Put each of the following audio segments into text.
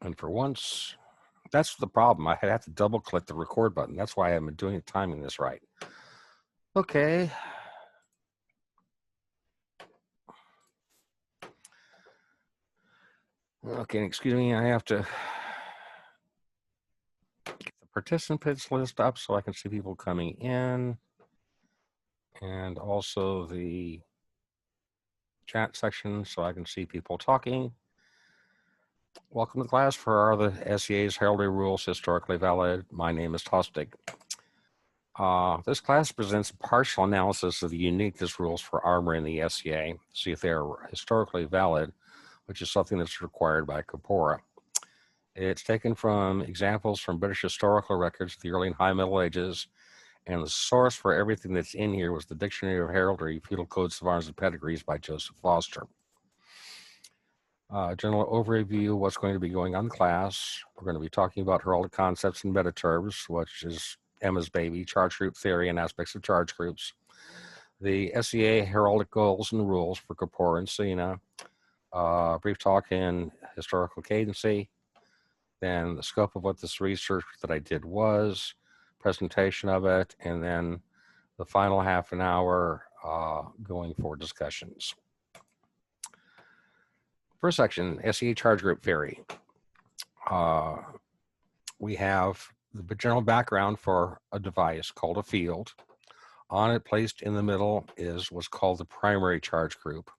And for once, that's the problem. I have to double click the record button. That's why I haven't been doing timing this right. Okay. Okay, excuse me. I have to get the participants list up so I can see people coming in, and also the chat section so I can see people talking. Welcome to class for the SCA's Heraldry Rules Historically Valid. My name is Tostig. This class presents a partial analysis of the uniqueness rules for armor in the SCA, see if they are historically valid, which is something that's required by corpora. It's taken from examples from British historical records of the early and high Middle Ages, and the source for everything that's in here was the Dictionary of Heraldry, Feudal Codes of Arms and Pedigrees by Joseph Foster. General overview of what's going to be going on in class. We're going to be talking about heraldic concepts and meta-terms, which is Emma's baby, charge group theory and aspects of charge groups. The SCA heraldic goals and rules for corpora and SENA. Brief talk in historical cadency. Then the scope of what this research that I did was, presentation of it, and then the final half an hour going for discussions. First section, SCA charge group theory. We have the general background for a device called a field. On it, placed in the middle, is what's called the primary charge group.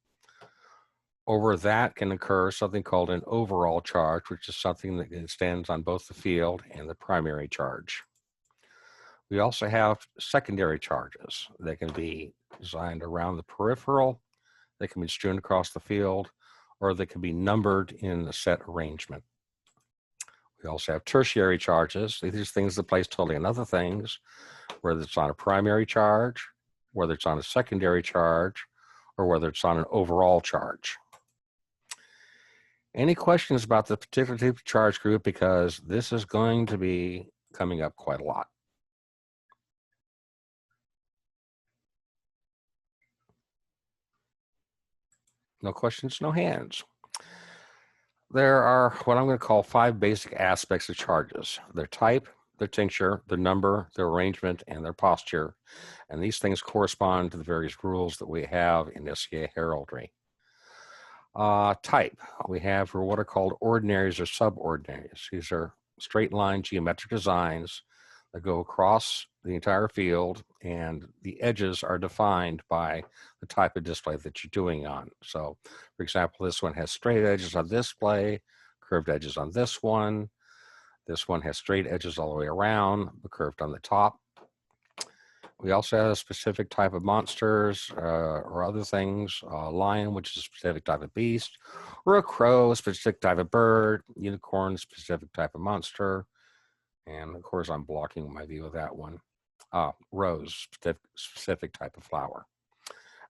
Over that can occur something called an overall charge, which is something that stands on both the field and the primary charge. We also have secondary charges. They can be designed around the peripheral, they can be strewn across the field, or they can be numbered in a set arrangement. We also have tertiary charges. These are things that place totally on other things, whether it's on a primary charge, whether it's on a secondary charge, or whether it's on an overall charge. Any questions about the particular type of charge group, because this is going to be coming up quite a lot. No questions, no hands. There are what I'm going to call 5 basic aspects of charges: their type, their tincture, their number, their arrangement, and their posture. And these things correspond to the various rules that we have in SCA heraldry. Type, we have for what are called ordinaries or subordinaries. These are straight line geometric designs that go across the entire field, and the edges are defined by the type of display that you're doing on. So, for example, this one has straight edges on this display, curved edges on this one. This one has straight edges all the way around, but curved on the top. We also have a specific type of monsters or other things, a lion, which is a specific type of beast, or a crow, a specific type of bird, unicorn, specific type of monster. And of course, I'm blocking my view of that one. Rose, specific type of flower.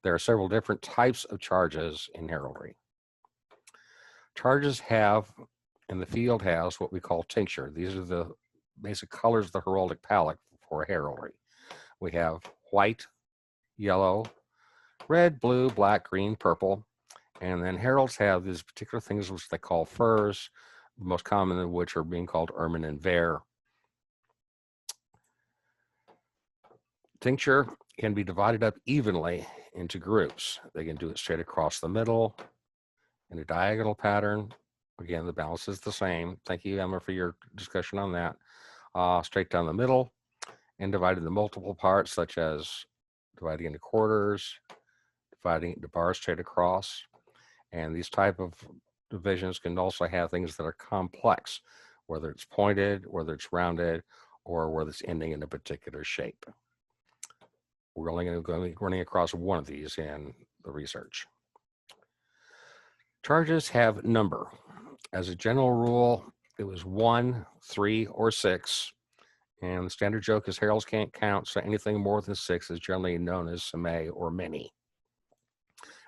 There are several different types of charges in heraldry. Charges have, and the field has, what we call tincture. These are the basic colors of the heraldic palette for heraldry. We have white, yellow, red, blue, black, green, purple, and then heralds have these particular things which they call furs, the most common of which are being called ermine and vair. Tincture can be divided up evenly into groups. They can do it straight across the middle in a diagonal pattern. Again, the balance is the same. Thank you, Emma, for your discussion on that. Straight down the middle and divided into multiple parts, such as dividing into quarters, dividing into bars straight across. And these type of divisions can also have things that are complex, whether it's pointed, whether it's rounded, or whether it's ending in a particular shape. We're only going to be running across one of these in the research. Charges have number. As a general rule, it was 1, 3, or 6. And the standard joke is heralds can't count, so anything more than 6 is generally known as seme or many.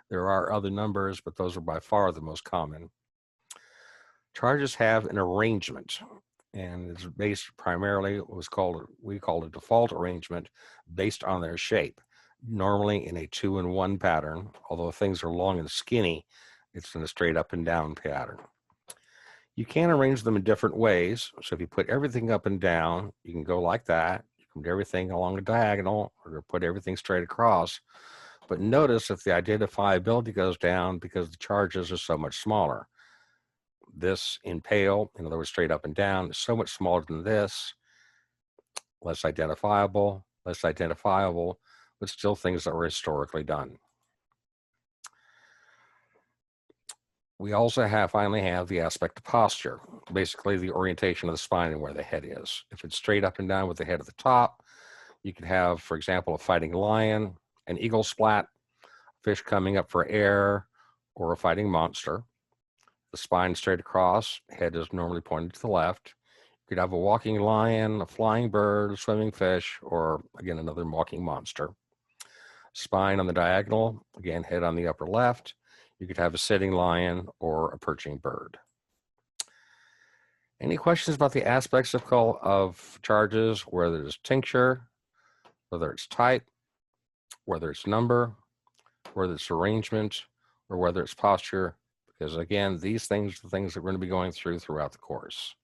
There are other numbers, but those are by far the most common. Charges have an arrangement, and it's based primarily we call a default arrangement based on their shape, normally in a 2-in-1 pattern. Although if things are long and skinny, it's in a straight up and down pattern. You can arrange them in different ways. So if you put everything up and down, you can go like that. You can put everything along a diagonal or put everything straight across. But notice if the identifiability goes down because the charges are so much smaller. This in pale, in other words, straight up and down, is so much smaller than this, less identifiable, but still things that were historically done. We also finally have the aspect of posture, basically the orientation of the spine and where the head is. If it's straight up and down with the head at the top, you could have, for example, a fighting lion, an eagle splat, fish coming up for air, or a fighting monster. The spine straight across, head is normally pointed to the left. You could have a walking lion, a flying bird, a swimming fish, or again, another walking monster. Spine on the diagonal, again, head on the upper left. You could have a sitting lion or a perching bird. Any questions about the aspects of charges, whether it's tincture, whether it's type, whether it's number, whether it's arrangement, or whether it's posture? Because again, these things are the things that we're going to be going throughout the course.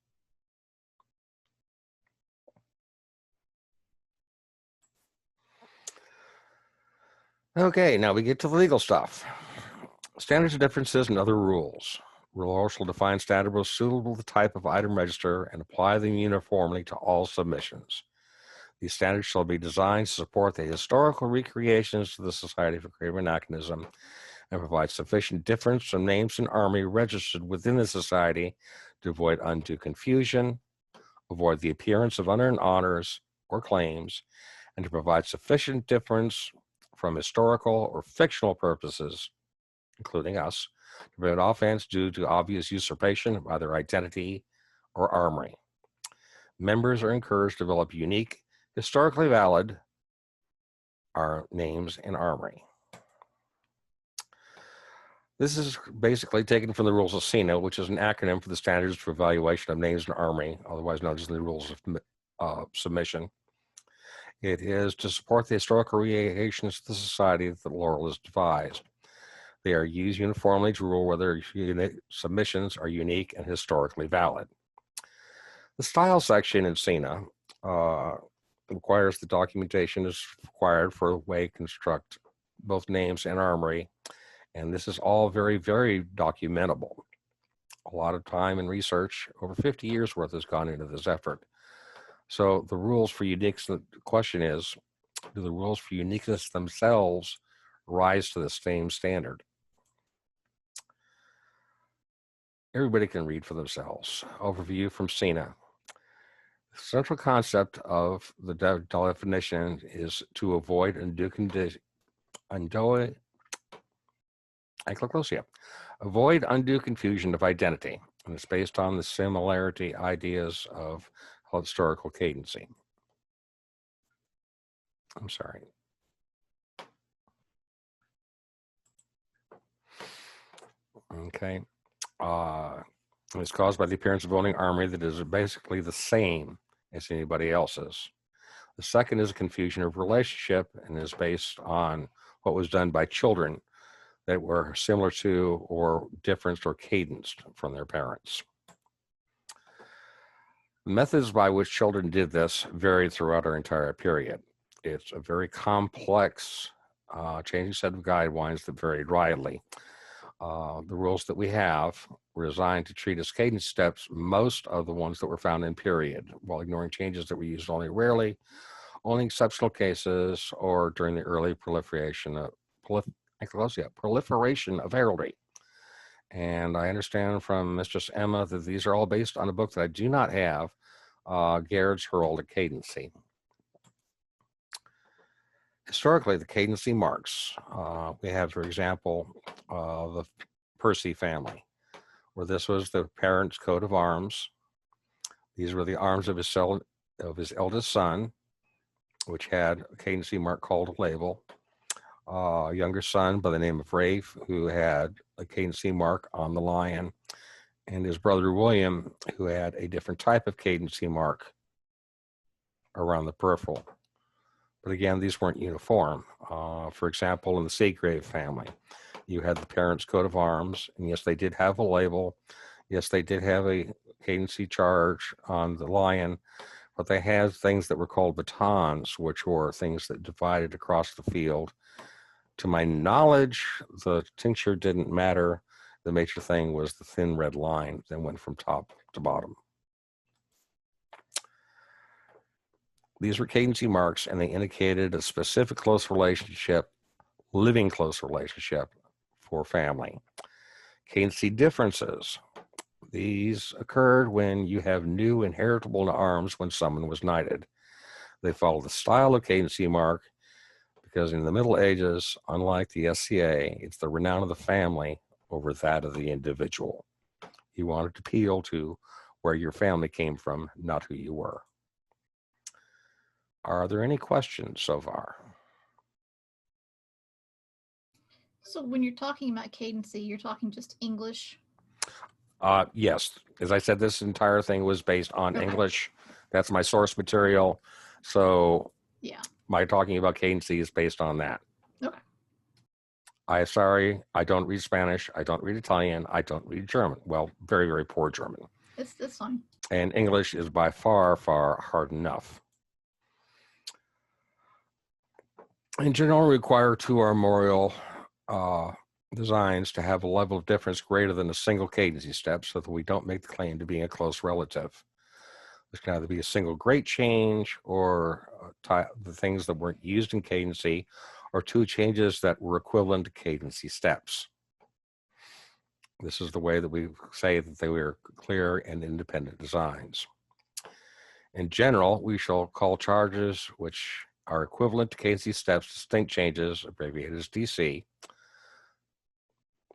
Okay, now we get to the legal stuff. Standards of differences and other rules. Rules will define standard rules suitable to the type of item register and apply them uniformly to all submissions. These standards shall be designed to support the historical recreations of the Society for Creative Anachronism and provide sufficient difference from names and army registered within the Society to avoid undue confusion, avoid the appearance of unearned honors or claims, and to provide sufficient difference from historical or fictional purposes, including us, to prevent offense due to obvious usurpation of either identity or armory. Members are encouraged to develop unique, historically valid names and armory. This is basically taken from the rules of SENA, which is an acronym for the Standards for Evaluation of Names and Armory, otherwise known as the Rules of Submission. It is to support the historical recreations of the society that Laurel has devised. They are used uniformly to rule whether submissions are unique and historically valid. The style section in SENA requires the documentation is required for the way to construct both names and armory, and this is all very, very documentable. A lot of time and research, over 50 years worth, has gone into this effort. So the rules for uniqueness, the question is, do the rules for uniqueness themselves rise to the same standard? Everybody can read for themselves. Overview from SENA. The central concept of the definition is to avoid undue confusion of identity, and it's based on the similarity ideas of historical cadency. I'm sorry. Okay. It's caused by the appearance of owning armory that is basically the same as anybody else's. The second is a confusion of relationship and is based on what was done by children that were similar to or different or cadenced from their parents. The methods by which children did this varied throughout our entire period. It's a very complex, changing set of guidelines that varied widely. The rules that we have were designed to treat as cadence steps most of the ones that were found in period, while ignoring changes that were used only rarely, only exceptional cases, or during the early proliferation of heraldry. And I understand from Mistress Emma that these are all based on a book that I do not have, Gaird's Heraldic Cadency. Historically, the cadency marks, we have, for example, the Percy family, where this was the parents' coat of arms. These were the arms of his eldest son, which had a cadency mark called a label. A younger son by the name of Rafe, who had a cadency mark on the lion, and his brother William, who had a different type of cadency mark around the peripheral. But again, these weren't uniform. For example, in the Seagrave family, you had the parents' coat of arms, and yes, they did have a label. Yes, they did have a cadency charge on the lion, but they had things that were called batons, which were things that divided across the field. To my knowledge, the tincture didn't matter. The major thing was the thin red line that went from top to bottom. These were cadency marks, and they indicated a specific close relationship, living close relationship for family. Cadency differences. These occurred when you have new inheritable arms when someone was knighted. They follow the style of cadency mark because in the Middle Ages, unlike the SCA, it's the renown of the family over that of the individual. You wanted to appeal to where your family came from, not who you were. Are there any questions so far? So when you're talking about cadency, you're talking just English? Yes. As I said, this entire thing was based on English. That's my source material. So yeah, my talking about cadency is based on that. Okay. Sorry, I don't read Spanish. I don't read Italian. I don't read German. Well, very, very poor German. It's fine. And English is by far, far hard enough. In general, require two armorial designs to have a level of difference greater than a single cadency step so that we don't make the claim to being a close relative. This can either be a single great change or the things that weren't used in cadency, or two changes that were equivalent to cadency steps. This is the way that we say that they were clear and independent designs. In general, we shall call charges which are equivalent to cadency steps distinct changes, abbreviated as DC.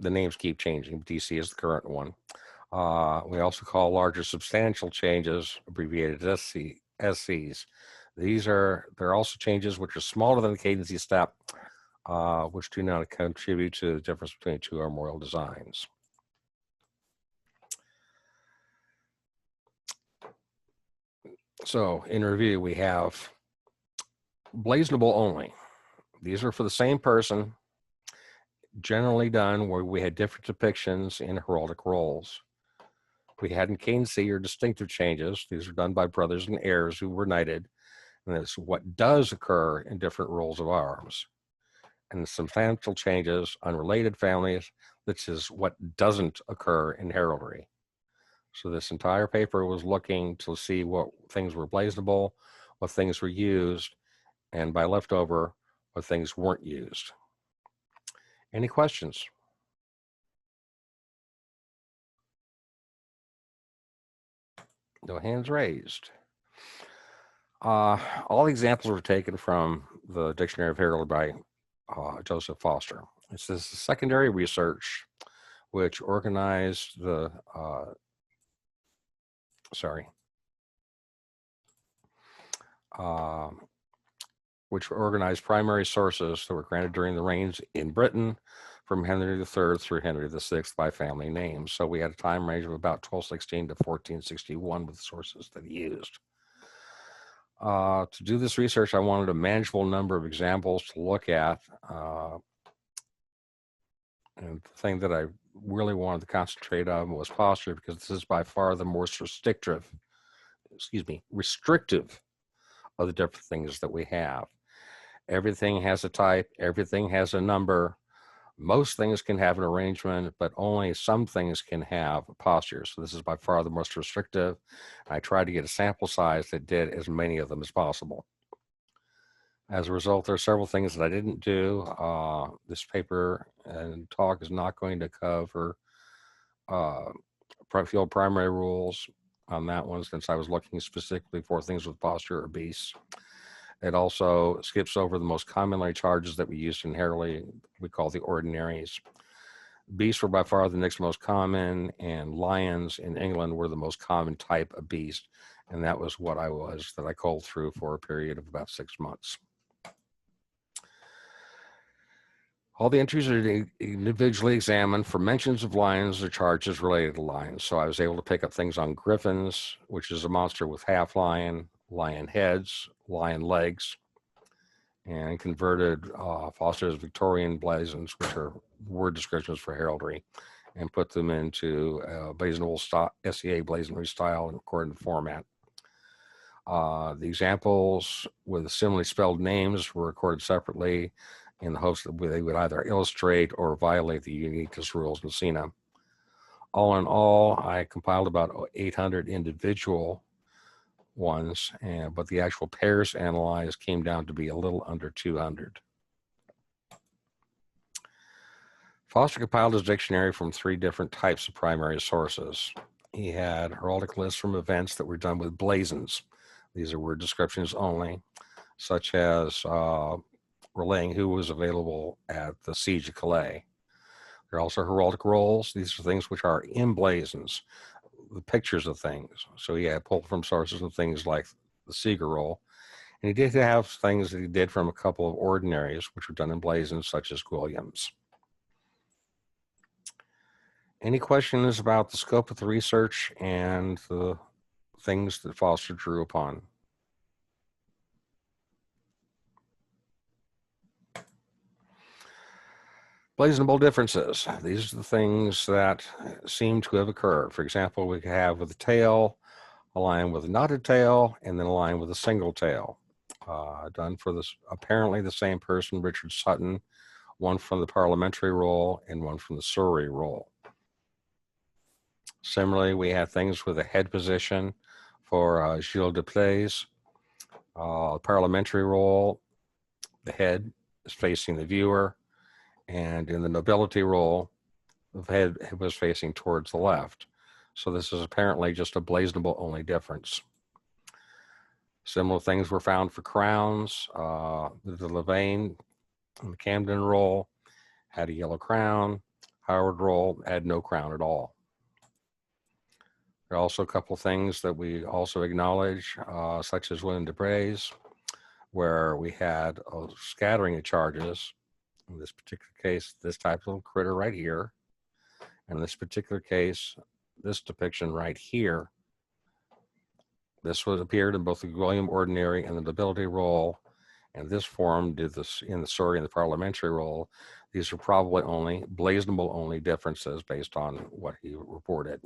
The names keep changing. DC is the current one. We also call larger substantial changes, abbreviated as SCs. They're also changes which are smaller than the cadency step, which do not contribute to the difference between two armorial designs. So in review, we have blazonable only. These are for the same person, generally done where we had different depictions in heraldic roles. We hadn't cadency or distinctive changes. These are done by brothers and heirs who were knighted. And it's what does occur in different roles of arms. And substantial changes, unrelated families, this is what doesn't occur in heraldry. So this entire paper was looking to see what things were blazonable, what things were used, and by leftover, what things weren't used. Any questions? No hands raised. All the examples were taken from the Dictionary of Heraldry by Joseph Foster. It says the secondary research, which organized the, which organized primary sources that were granted during the reigns in Britain from Henry III through Henry VI by family names. So we had a time range of about 1216 to 1461 with the sources that he used. To do this research, I wanted a manageable number of examples to look at. And the thing that I really wanted to concentrate on was posture, because this is by far the most restrictive of the different things that we have. Everything has a type, everything has a number. Most things can have an arrangement, but only some things can have a posture. So this is by far the most restrictive. I tried to get a sample size that did as many of them as possible. As a result, there are several things that I didn't do. This paper and talk is not going to cover field primary rules on that one, since I was looking specifically for things with posture or beasts. It also skips over the most commonly charges that we used in heraldry, we call the ordinaries. Beasts were by far the next most common, and lions in England were the most common type of beast. And that was what I culled through for a period of about 6 months. All the entries are individually examined for mentions of lions or charges related to lions. So I was able to pick up things on griffins, which is a monster with half lion, lion heads, lion legs, and converted Foster's Victorian blazons, which are word descriptions for heraldry, and put them into blazonable SCA blazonry style and recorded format. The examples with similarly spelled names were recorded separately in the hopes that they would either illustrate or violate the uniqueness rules in SENA. All in all, I compiled about 800 individual ones, but the actual pairs analyzed came down to be a little under 200. Foster compiled his dictionary from 3 different types of primary sources. He had heraldic lists from events that were done with blazons. These are word descriptions only, such as relaying who was available at the Siege of Calais. There are also heraldic rolls. These are things which are emblazons, the pictures of things. So he had pulled from sources of things like the Seeger roll. And he did have things that he did from a couple of ordinaries, which were done in blazons, such as Williams. Any questions about the scope of the research and the things that Foster drew upon? Blazonable differences. These are the things that seem to have occurred. For example, we have with the tail, a line with a knotted tail, and then a line with a single tail. Done for this, apparently the same person, Richard Sutton, one from the parliamentary roll and one from the Surrey roll. Similarly, we have things with a head position for Gilles de Plaies. Parliamentary roll, the head is facing the viewer, and in the nobility roll, the head was facing towards the left. So this is apparently just a blazonable only difference. Similar things were found for crowns. The Levain and the Camden roll had a yellow crown. Howard roll had no crown at all. There are also a couple of things that we also acknowledge, such as William de Brays, where we had a scattering of charges. In this particular case, this type of little critter right here. In this particular case, this depiction right here. This was appeared in both the William Ordinary and the Nobility roll, and this form did this in the Surrey and the Parliamentary roll. These are probably only blazonable only differences based on what he reported.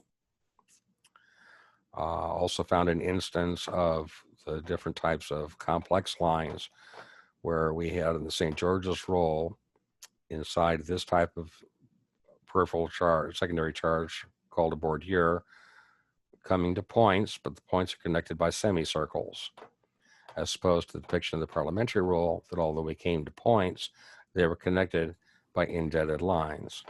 Also found an instance of the different types of complex lines where we had in the St. George's roll inside this type of peripheral charge, secondary charge called a bordure, coming to points, but the points are connected by semicircles, as opposed to the depiction of the parliamentary roll that although we came to points, they were connected by indented lines.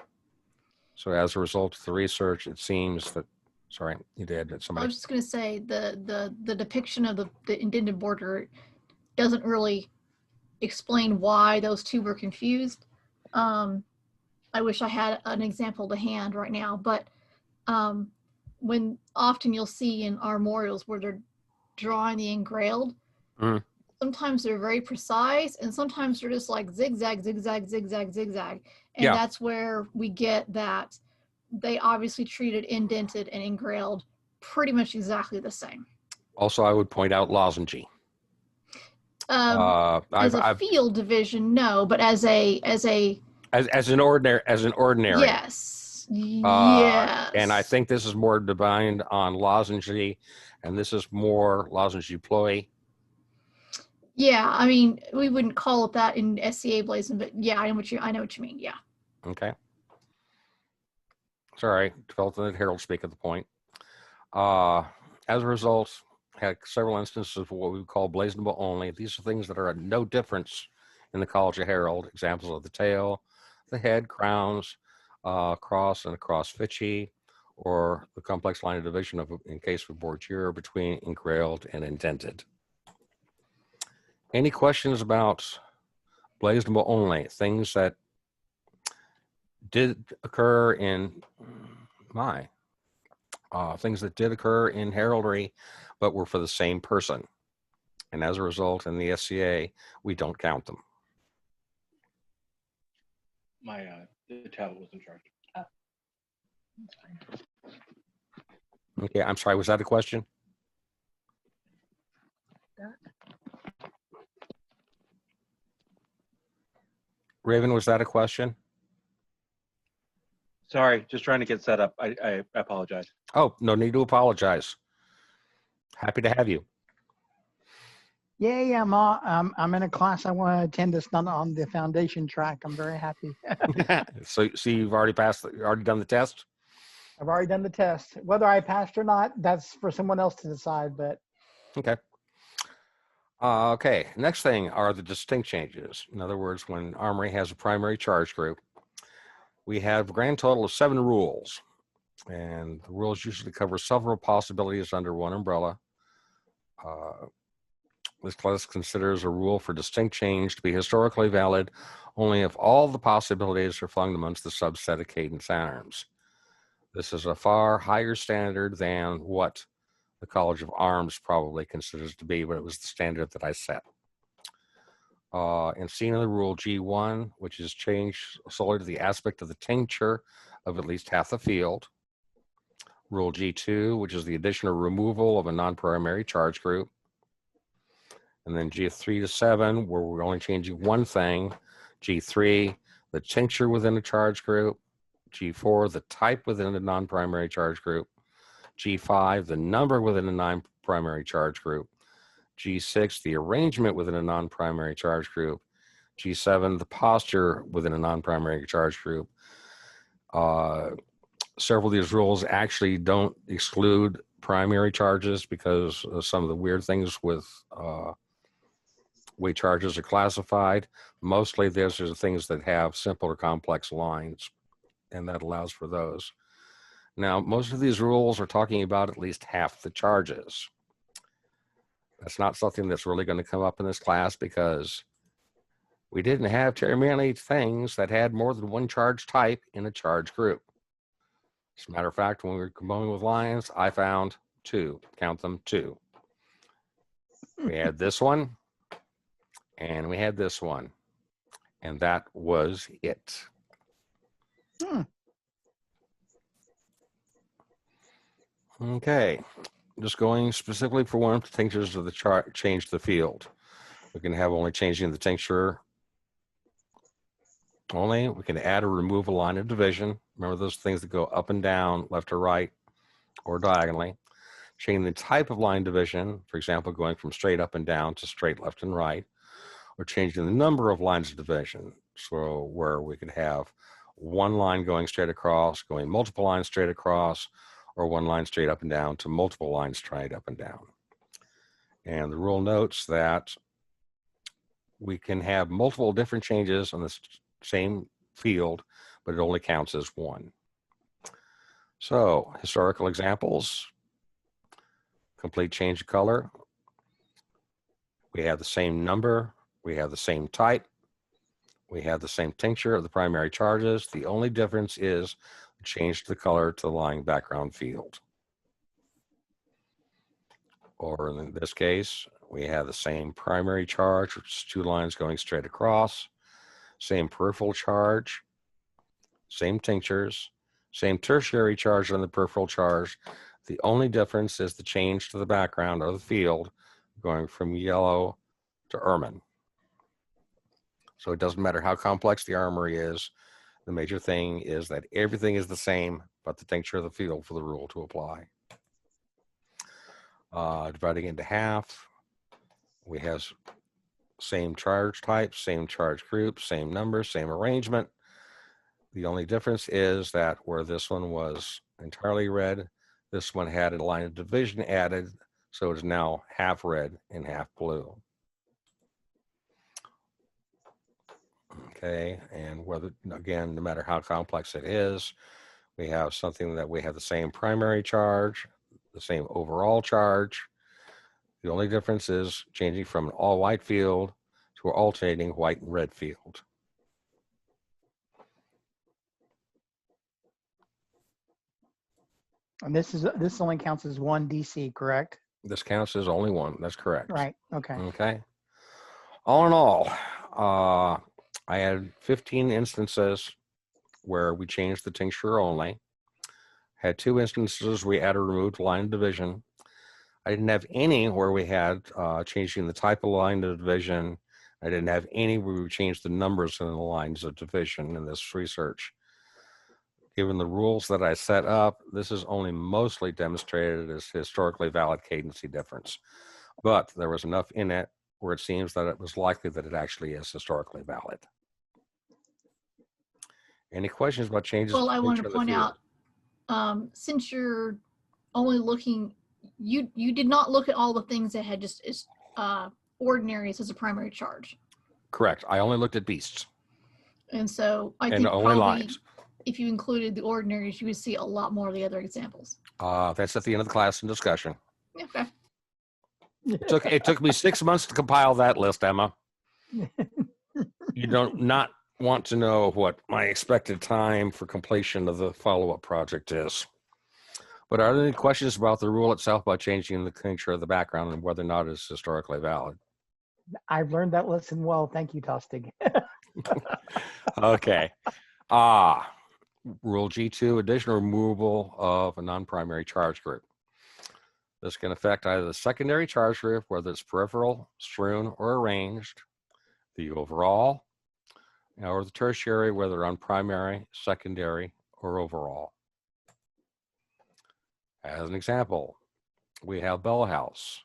So as a result of the research, it seems that, sorry, you did, somebody. I was just going to say the depiction of the indented border doesn't really explain why those two were confused. I wish I had an example to hand right now, but when often you'll see in our memorials where they're drawing the engrailed, sometimes they're very precise and sometimes they're just like zigzag, zigzag, zigzag, zigzag. And Yeah. That's where we get that they obviously treated indented and engrailed pretty much exactly the same. Also, I would point out lozengey. As a field division, no, but as an ordinary. Yes. Yes. And I think this is more defined on lozengey, and this is more lozengey ploy. Yeah, I mean, we wouldn't call it that in SCA blazon, but yeah, I know what you mean. Yeah. Okay. Sorry, felt that Herald speak at the point. As a result, had several instances of what we would call blazonable only. These are things that are no difference in the College of Herald. Examples of the tail, the head, crowns, cross and across fichy, or the complex line of division of, in case of bordure, between engrailed and indented. Any questions about blazonable only, things that did occur in things that did occur in heraldry, but were for the same person. And as a result, in the SCA, we don't count them. The tablet was in charge. Oh. Okay, I'm sorry, was that a question? Raven, was that a question? Sorry, just trying to get set up. I apologize. Oh, no need to apologize. Happy to have you. Yay, I'm in a class I want to attend that's not on the foundation track. I'm very happy. So you've already already done the test? I've already done the test. Whether I passed or not, that's for someone else to decide, but Okay. Okay, next thing are the distinct changes. In other words, when Armory has a primary charge group, we have a grand total of 7 rules. And the rules usually cover several possibilities under one umbrella. This class considers a rule for distinct change to be historically valid only if all the possibilities are flung amongst the subset of cadence arms. This is a far higher standard than what the College of Arms probably considers to be, but it was the standard that I set. In SENA, the rule G1, which is changed solely to the aspect of the tincture of at least half the field. Rule G2, which is the addition or removal of a non-primary charge group. And then G3 to 7, where we're only changing one thing. G3, the tincture within a charge group. G4, the type within a non-primary charge group. G5, the number within a non-primary charge group. G6, the arrangement within a non-primary charge group. G7, the posture within a non-primary charge group. Several of these rules actually don't exclude primary charges because of some of the weird things with way charges are classified. Mostly these are things that have simple or complex lines, and that allows for those. Now, most of these rules are talking about at least half the charges. That's not something that's really going to come up in this class because we didn't have very many things that had more than one charge type in a charge group. As a matter of fact, when we were combining with lines, I found 2. Count them, 2. We had this one, and we had this one, and that was it. Okay, just going specifically for one of the tinctures of the chart, change the field. We can have only changing the tincture only. We can add or remove a line of division. Remember those things that go up and down, left or right, or diagonally. Changing the type of line division, for example, going from straight up and down to straight left and right, or changing the number of lines of division. So where we could have one line going straight across, going multiple lines straight across, or one line straight up and down to multiple lines straight up and down. And the rule notes that we can have multiple different changes on the same field, but it only counts as one. So historical examples, complete change of color. We have the same number, we have the same type, we have the same tincture of the primary charges. The only difference is change the color to the lying background field. Or in this case, we have the same primary charge, which is 2 lines going straight across, same peripheral charge, same tinctures, same tertiary charge on the peripheral charge. The only difference is the change to the background of the field going from yellow to ermine. So it doesn't matter how complex the armory is. The major thing is that everything is the same, but the tincture of the field for the rule to apply. Dividing into half, we have same charge type, same charge group, same number, same arrangement. The only difference is that where this one was entirely red, this one had a line of division added, so it's now half red and half blue. Okay, and whether, again, no matter how complex it is, we have something that we have the same primary charge, the same overall charge. The only difference is changing from an all white field to an alternating white and red field. and this only counts as one DC, correct? This counts as only one. That's correct. Right. Okay. Okay. All in all, I had 15 instances where we changed the tincture only. Had 2 instances we added or removed line of division. I didn't have any where we had changing the type of line of division. I didn't have any where we changed the numbers in the lines of division in this research. Given the rules that I set up, this is only mostly demonstrated as historically valid cadency difference. But there was enough in it where it seems that it was likely that it actually is historically valid. Any questions about changes? Well, I wanted nature to of the point field? out, since you're only looking, you did not look at all the things that had just ordinaries as a primary charge. Correct. I only looked at beasts And so I and think only probably lines. if you included the ordinaries, you would see a lot more of the other examples. That's at the end of the class and discussion. Okay. It took me 6 months to compile that list, Emma. You don't not want to know what my expected time for completion of the follow-up project is. But are there any questions about the rule itself about changing the tincture of the background and whether or not it's historically valid? I've learned that lesson well. Thank you, Tostig. Okay. Rule G2, addition or removal of a non-primary charge group. This can affect either the secondary charge group, whether it's peripheral, strewn, or arranged, the overall, or the tertiary, whether on primary, secondary, or overall. As an example, we have Bell House.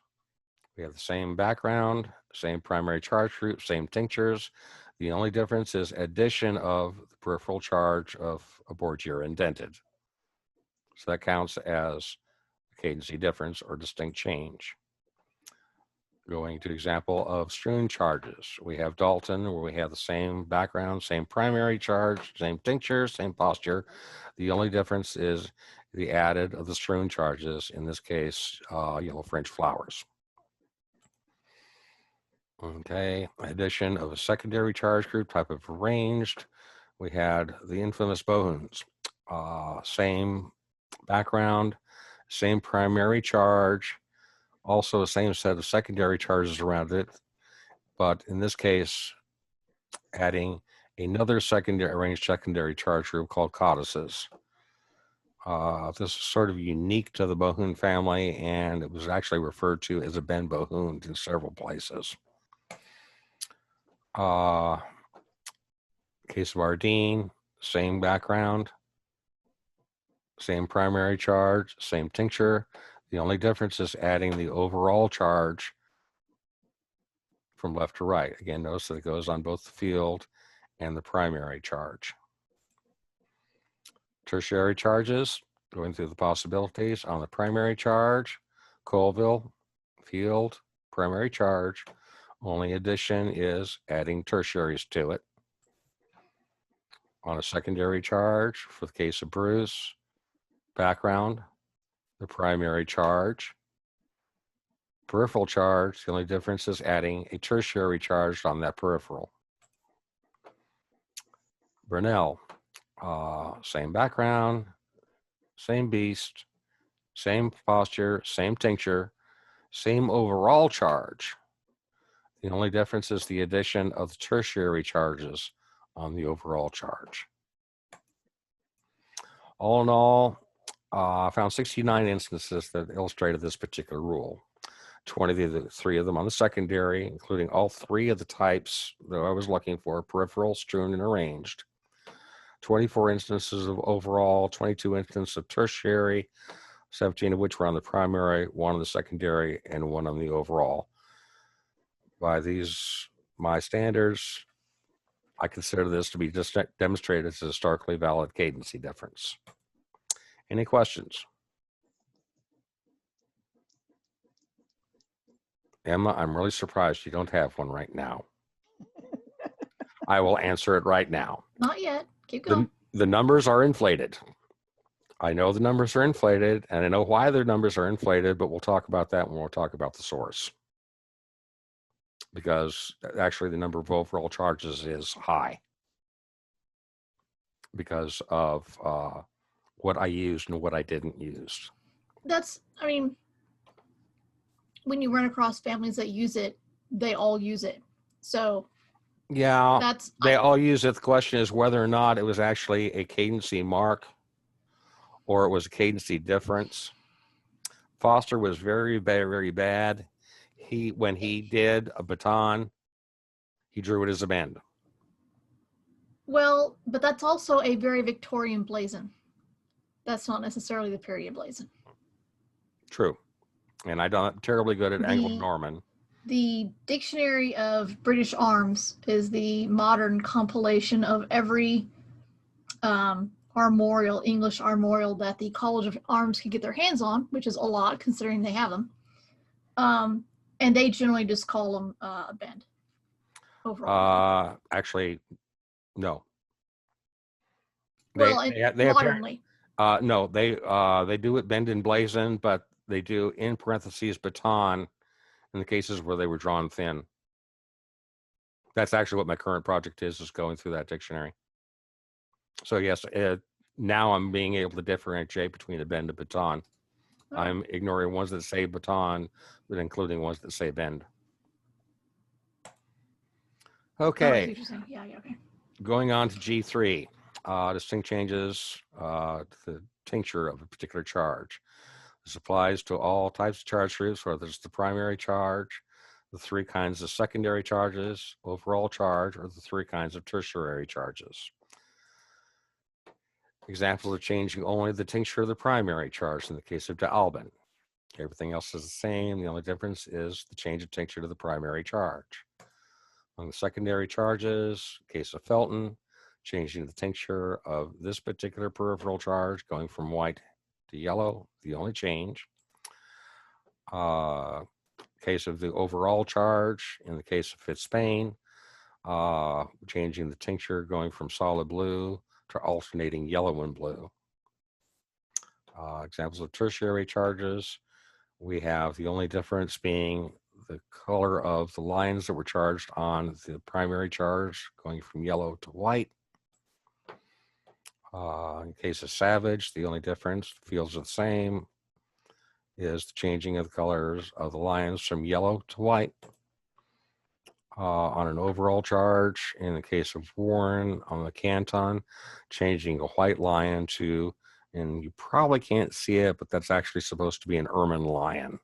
We have the same background, same primary charge group, same tinctures. The only difference is addition of the peripheral charge of a board year indented. So that counts as a cadency difference or distinct change. Going to example of strewn charges. We have Dalton, where we have the same background, same primary charge, same tincture, same posture. The only difference is the added of the strewn charges, in this case, yellow French flowers. Okay, addition of a secondary charge group, type of arranged. We had the infamous Bohuns. Same background, same primary charge, also the same set of secondary charges around it, but in this case, adding another arranged secondary charge group called codices. This is sort of unique to the Bohun family, and it was actually referred to as a Ben Bohun in several places. Case of Ardeen, same background, same primary charge, same tincture. The only difference is adding the overall charge from left to right. Again, notice that it goes on both the field and the primary charge. Tertiary charges, going through the possibilities on the primary charge, Colville, field, primary charge. Only addition is adding tertiaries to it. On a secondary charge, for the case of Bruce, background, the primary charge, peripheral charge, the only difference is adding a tertiary charge on that peripheral. Brunel, same background, same beast, same posture, same tincture, same overall charge. The only difference is the addition of the tertiary charges on the overall charge. All in all, I found 69 instances that illustrated this particular rule. 23 of them on the secondary, including all 3 of the types that I was looking for, peripheral, strewn, and arranged. 24 instances of overall, 22 instances of tertiary, 17 of which were on the primary, 1 on the secondary, and 1 on the overall. By my standards, I consider this to be just demonstrated as a historically valid cadency difference. Any questions? Emma, I'm really surprised you don't have one right now. I will answer it right now. Not yet. Keep going. The numbers are inflated. I know the numbers are inflated, and I know why their numbers are inflated, but we'll talk about that when we'll talk about the source. Because actually the number of overall charges is high because of what I used and what I didn't use. I mean, when you run across families that use it, they all use it. So yeah, they all use it. The question is whether or not it was actually a cadency mark or it was a cadency difference. Foster was very, very bad. When he did a baton, he drew it as a bend. Well, but that's also a very Victorian blazon. that's not necessarily the period blazon. True. And I'm not terribly good at The- Anglo-Norman. The Dictionary of British Arms is the modern compilation of every armorial, English armorial that the College of Arms can get their hands on, which is a lot considering they have them. And they generally just call them a bend. Overall. Actually, no. Well, they modernly. No, they do it bend and blazon, but they do in parentheses baton in the cases where they were drawn thin. That's actually what my current project is going through that dictionary. So yes, now I'm being able to differentiate between a bend and baton. Oh. I'm ignoring ones that say baton, but including ones that say bend. Oh, I see Okay, what you're saying. Yeah, okay. going on to G3, distinct changes to the tincture of a particular charge. This applies to all types of charge groups, whether it's the primary charge, the three kinds of secondary charges, overall charge, or the three kinds of tertiary charges. Examples of changing only the tincture of the primary charge in the case of de Alban. Everything else is the same. The only difference is the change of tincture to the primary charge. On the secondary charges, case of Felton, changing the tincture of this particular peripheral charge, going from white to yellow, the only change. Case of the overall charge, in the case of Fitzpaine, changing the tincture, going from solid blue to alternating yellow and blue. Examples of tertiary charges, we have the only difference being the color of the lines that were charged on the primary charge, going from yellow to white. In case of Savage, the only difference, fields are the same, is the changing of the colors of the lines from yellow to white. On an overall charge, in the case of Warren, on the Canton, changing a white lion to, and you probably can't see it, but that's actually supposed to be an ermine lion.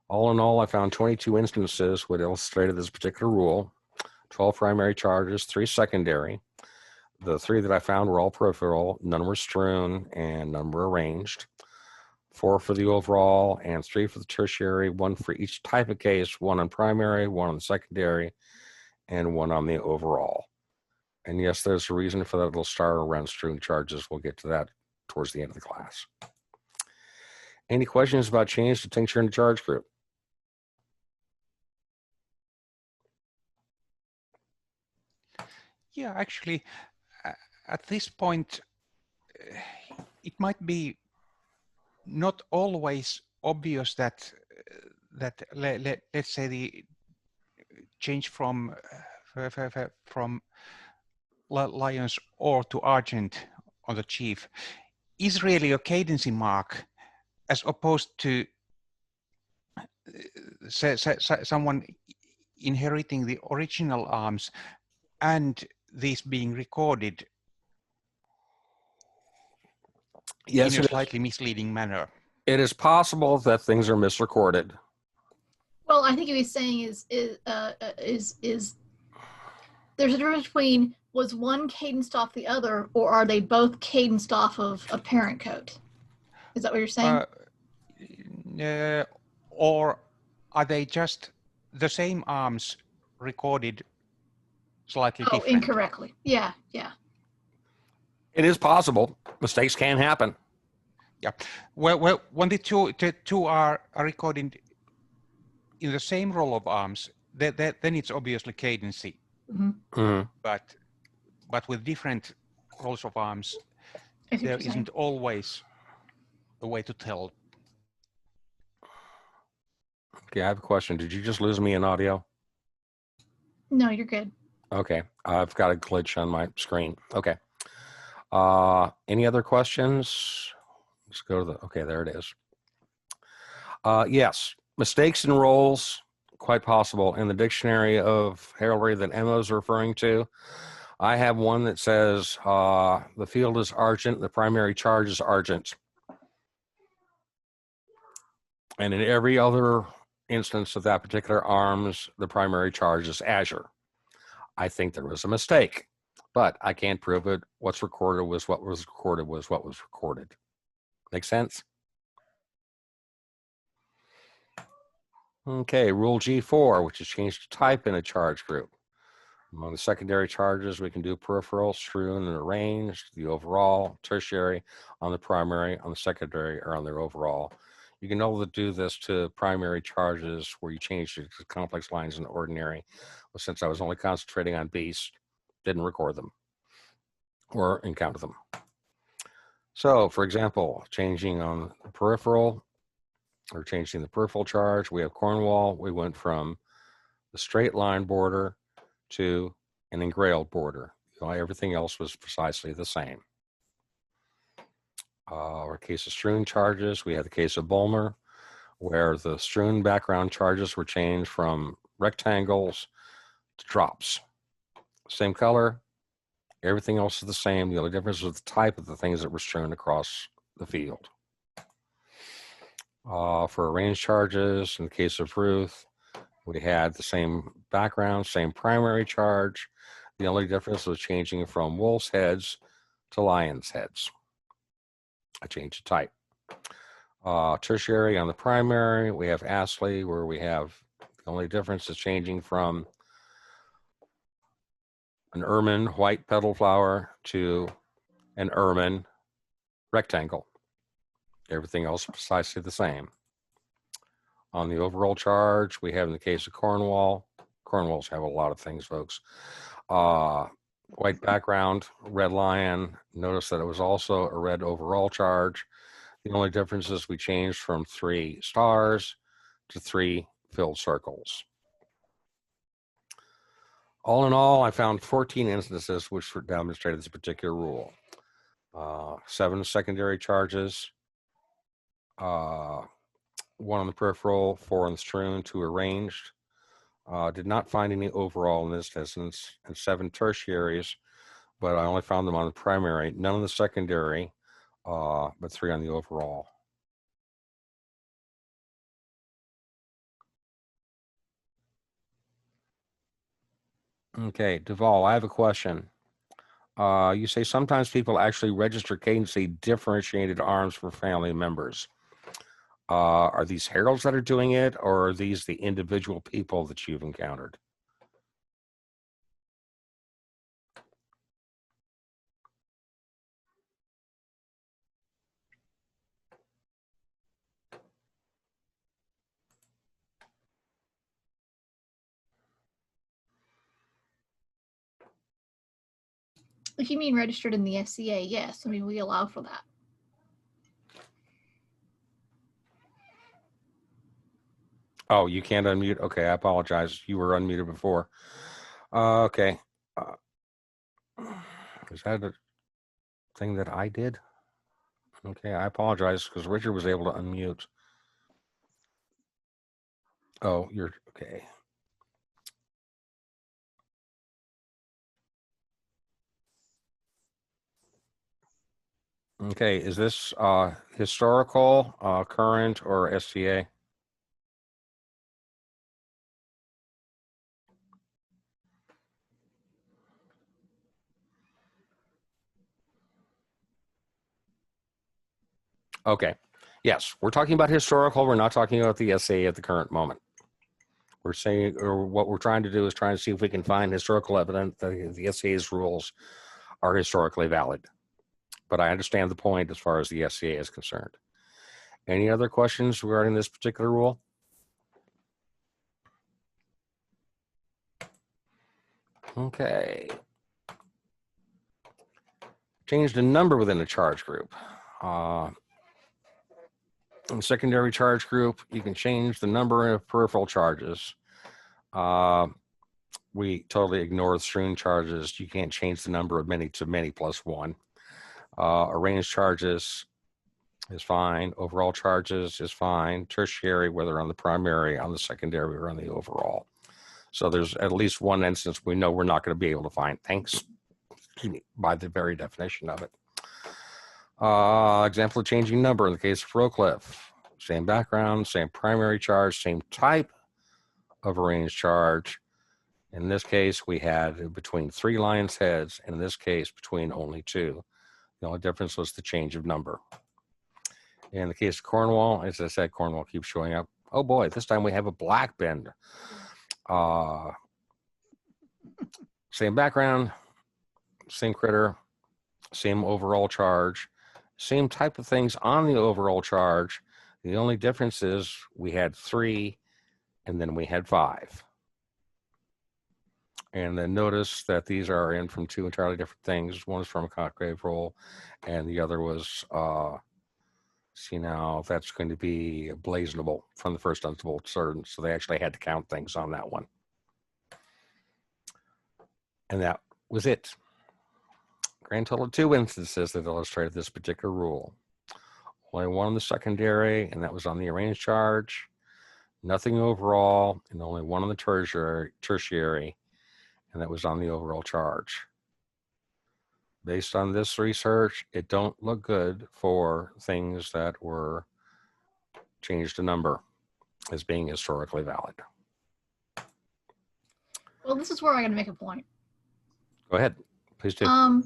All in all, I found 22 instances which illustrated this particular rule. 12 primary charges, 3 secondary. The 3 that I found were all peripheral, none were strewn, and none were arranged. 4 for the overall, and 3 for the tertiary, 1 for each type of case, 1 on primary, 1 on secondary, and 1 on the overall. And yes, there's a reason for that little star around strewn charges. We'll get to that towards the end of the class. Any questions about change to tincture and charge group? Yeah, actually, at this point, it might be not always obvious that let's say the change from Lions or to Argent on the chief is really a cadency mark, as opposed to someone inheriting the original arms and these being recorded Yes, in a slightly misleading manner. it is possible that things are misrecorded. Well, I think what he's saying is there's a difference between was one cadenced off the other, or are they both cadenced off of a parent code? Is that what you're saying? Or are they just the same arms recorded slightly different? Incorrectly. Yeah, yeah. It is possible. Mistakes can happen. Yeah. Well, when the two are recorded in the same roll of arms, then it's obviously cadency. Mm-hmm. Mm-hmm. But with different rolls of arms, I see what there you're saying. isn't always a way to tell. Okay, I have a question. Did you just lose me in audio? No, you're good. Okay, I've got a glitch on my screen. Okay. Any other questions? Let's go to the, okay, there it is. Yes, mistakes in rolls, quite possible. In the dictionary of heraldry that Emma's referring to, I have one that says the field is argent, the primary charge is argent. And in every other instance of that particular arms, the primary charge is azure. I think there was a mistake. but I can't prove it. What's recorded was what was recorded was what was recorded. Make sense? Okay, rule G4, which is change to type in a charge group. Among the secondary charges, we can do peripheral, strewn, and arranged, the overall, tertiary, on the primary, on the secondary, or on their overall. You can only do this to primary charges where you change it to complex lines in ordinary. Well, since I was only concentrating on beast, didn't record them or encounter them. So, for example, changing on the peripheral, or changing the peripheral charge, we have Cornwall. We went from the straight line border to an engrailed border. Everything else was precisely the same. Our case of strewn charges, we had the case of Bulmer, where the strewn background charges were changed from rectangles to drops. Same color, everything else is the same. The only difference was the type of the things that were strewn across the field. For arranged charges, in the case of Ruth, we had the same background, same primary charge. The only difference was changing from wolf's heads to lion's heads. A change of type. Tertiary on the primary, we have Astley, where we have the only difference is changing from an ermine white petal flower to an ermine rectangle. Everything else is precisely the same. On the overall charge, we have in the case of Cornwall, Cornwalls have a lot of things, folks. White background, red lion. Notice that it was also a red overall charge. The only difference is we changed from 3 stars to 3 filled circles. All in all, I found 14 instances which demonstrated this particular rule. 7 secondary charges, 1 on the peripheral, 4 on the strewn, 2 arranged. Did not find any overall in this instance, and 7 tertiaries, but I only found them on the primary, none on the secondary, but 3 on the overall. Okay, Duval, I have a question. You say sometimes people actually register CADENCY differentiated arms for family members. Are these heralds that are doing it, or are these the individual people that you've encountered? If you mean registered in the SCA, yes. I mean, we allow for that. Oh, you can't unmute? Okay, I apologize. You were unmuted before. Okay. Is that a thing that I did? Okay, I apologize because Richard was able to unmute. Oh, you're okay. Okay, is this historical, current, or SCA? Okay, yes, we're talking about historical. We're not talking about the SCA at the current moment. We're saying, or what we're trying to do is trying to see if we can find historical evidence that the SCA's rules are historically valid. But I understand the point as far as the SCA is concerned. Any other questions regarding this particular rule? Okay. Change the number within the charge group. In the secondary charge group, you can change the number of peripheral charges. We totally ignore the strewn charges. You can't change the number of many to many plus 1. Arranged charges is fine. Overall charges is fine. Tertiary, whether on the primary, on the secondary, or on the overall. So there's at least one instance we know we're not going to be able to find. Thanks, by the very definition of it. Example of changing number in the case of Rowcliffe. Same background, same primary charge, same type of arranged charge. In this case, we had between 3 lions' heads, and in this case, between only 2. The only difference was the change of number. In the case of Cornwall, as I said, Cornwall keeps showing up. Oh boy, this time we have a black bend. Same background, same critter, same overall charge, same type of things on the overall charge. The only difference is we had 3 and then we had 5. And then notice that these are in from 2 entirely different things. One is from a concave roll and the other was, see now, that's going to be blazonable from the first untable certain. So they actually had to count things on that one. And that was it. Grand total of 2 instances that illustrated this particular rule. Only one on the secondary, and that was on the arranged charge. Nothing overall, and only one on the tertiary, and that was on the overall charge. Based on this research, it don't look good for things that were changed to number as being historically valid. Well, this is where I got to make a point. Go ahead, please do.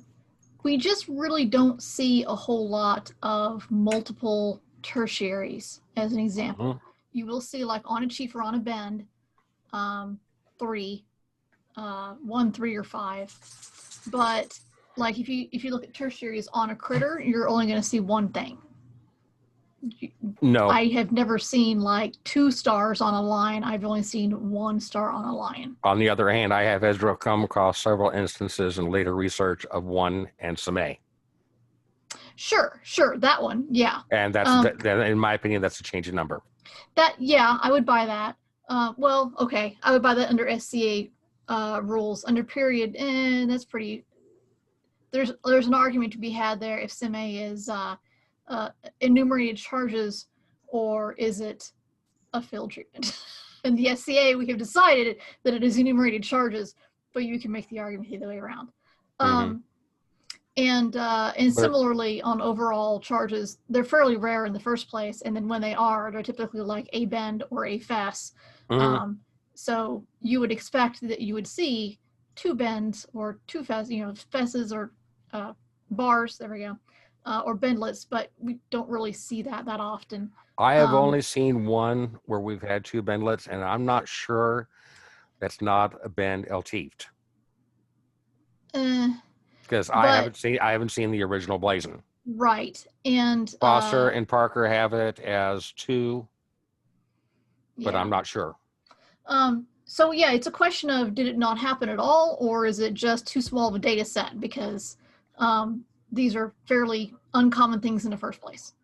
We just really don't see a whole lot of multiple tertiaries as an example. You will see like on a chief or on a bend, 3, 1, 3, or 5. But like if you look at tertiaries on a critter, you're only going to see one thing. No. I have never seen like 2 stars on a lion. I've only seen 1 star on a lion. On the other hand, I have Ezra come across several instances in later research of 1 and some A. Sure, that one, yeah. And that's, in my opinion, that's a change in number. That, yeah, I would buy that. Well, okay, I would buy that under SCA rules. Under period, that's pretty. There's an argument to be had there if SIM A is enumerated charges, or is it a field treatment? In the SCA, we have decided that it is enumerated charges, but you can make the argument the other way around. And similarly on overall charges, they're fairly rare in the first place, and then when they are, they're typically like a bend or a fess. So you would expect that you would see 2 bends or 2 fesses or bars. There we go. Or bendlets, but we don't really see that often. I have only seen 1 where we've had 2 bendlets, and I'm not sure that's not a bend eltiefed. Because I haven't seen the original blazon. Right. And Foster and Parker have it as 2, but yeah. I'm not sure. So yeah, it's a question of, did it not happen at all, or is it just too small of a data set? Because these are fairly uncommon things in the first place.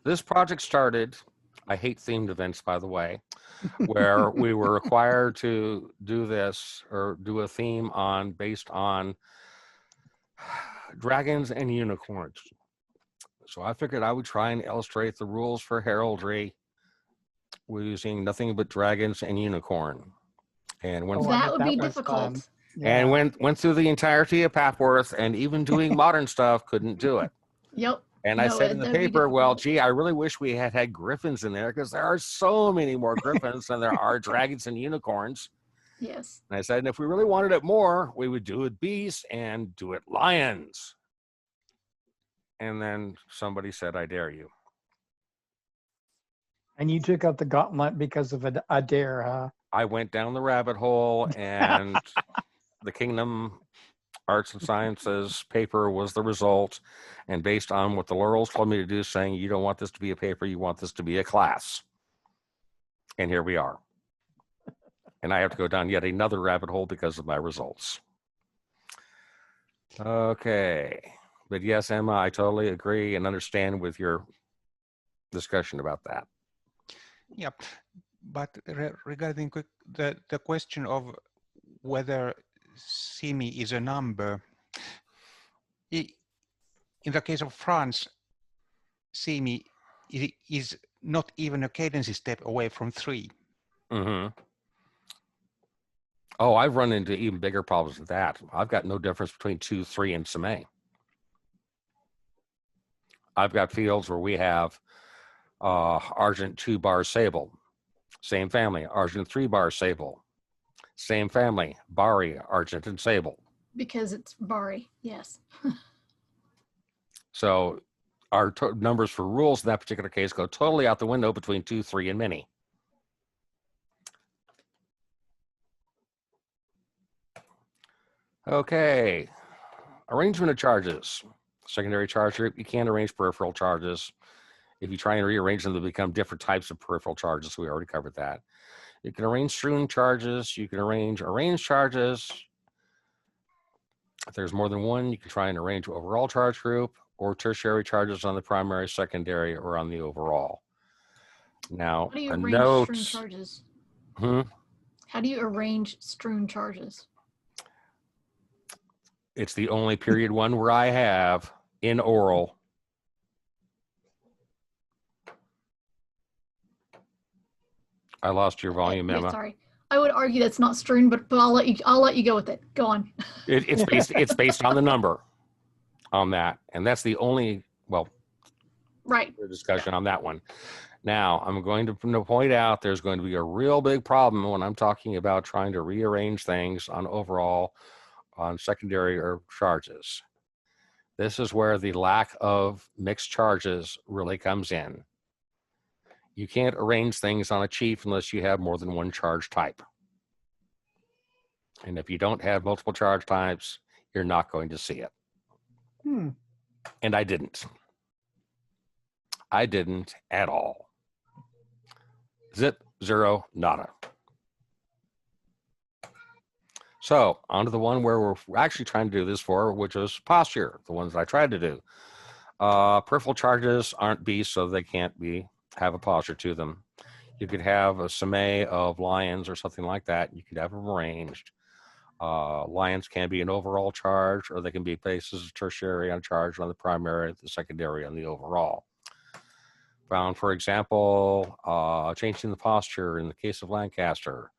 This project started, I hate themed events, by the way, where we were required to do this or do a theme based on dragons and unicorns. So I figured I would try and illustrate the rules for heraldry using nothing but dragons and unicorn. And that would be difficult. And went through the entirety of Papworth, and even doing modern stuff couldn't do it. Yep. And I said in the paper, well, gee, I really wish we had griffins in there, because there are so many more griffins than there are dragons and unicorns. Yes. And I said, and if we really wanted it more, we would do it beasts and do it lions. And then somebody said, I dare you. And you took up the gauntlet because of a dare, huh? I went down the rabbit hole, and the Kingdom Arts and Sciences paper was the result. And based on what the Laurels told me to do, saying, you don't want this to be a paper, you want this to be a class. And here we are. And I have to go down yet another rabbit hole because of my results. Okay. But yes, Emma, I totally agree and understand with your discussion about that. Yeah, but regarding the question of whether simi is a number, in the case of France, simi is not even a cadency step away from 3. Oh, I've run into even bigger problems with that. I've got no difference between 2, 3, and some A. I've got fields where we have Argent 2-bar sable, same family, Argent 3-bar sable, Same family, Bari, Argent, and Sable. Because it's Bari, yes. So our numbers for rules in that particular case go totally out the window between 2, 3, and many. Okay, arrangement of charges. Secondary charge group, you can't arrange peripheral charges. If you try and rearrange them, they become different types of peripheral charges. We already covered that. You can arrange strewn charges. You can arrange arranged charges. If there's more than one, you can try and arrange overall charge group or tertiary charges on the primary, secondary, or on the overall. Now, How do you a arrange note. strewn charges? Hmm? How do you arrange strewn charges? It's the only period one where I have in oral. I lost your volume, Wait, Emma. sorry. I would argue that's not strewn, but I'll let you go with it. Go on. It's based on the number on that, and that's the only Right. discussion on that one. Now I'm going to point out there's going to be a real big problem when I'm talking about trying to rearrange things on overall, on secondary or charges. This is where the lack of mixed charges really comes in. You can't arrange things on a chief unless you have more than one charge type. And if you don't have multiple charge types, you're not going to see it. And I didn't. I didn't at all. Zip, zero, nada. So on to the one where we're actually trying to do this for, which is posture, the ones that I tried to do. Peripheral charges aren't beasts, so they can't have a posture to them. You could have a summé of lions or something like that. You could have them arranged. Lions can be an overall charge, or they can be places of tertiary on charge on the primary, the secondary on the overall. Found, for example, changing the posture in the case of Lancaster.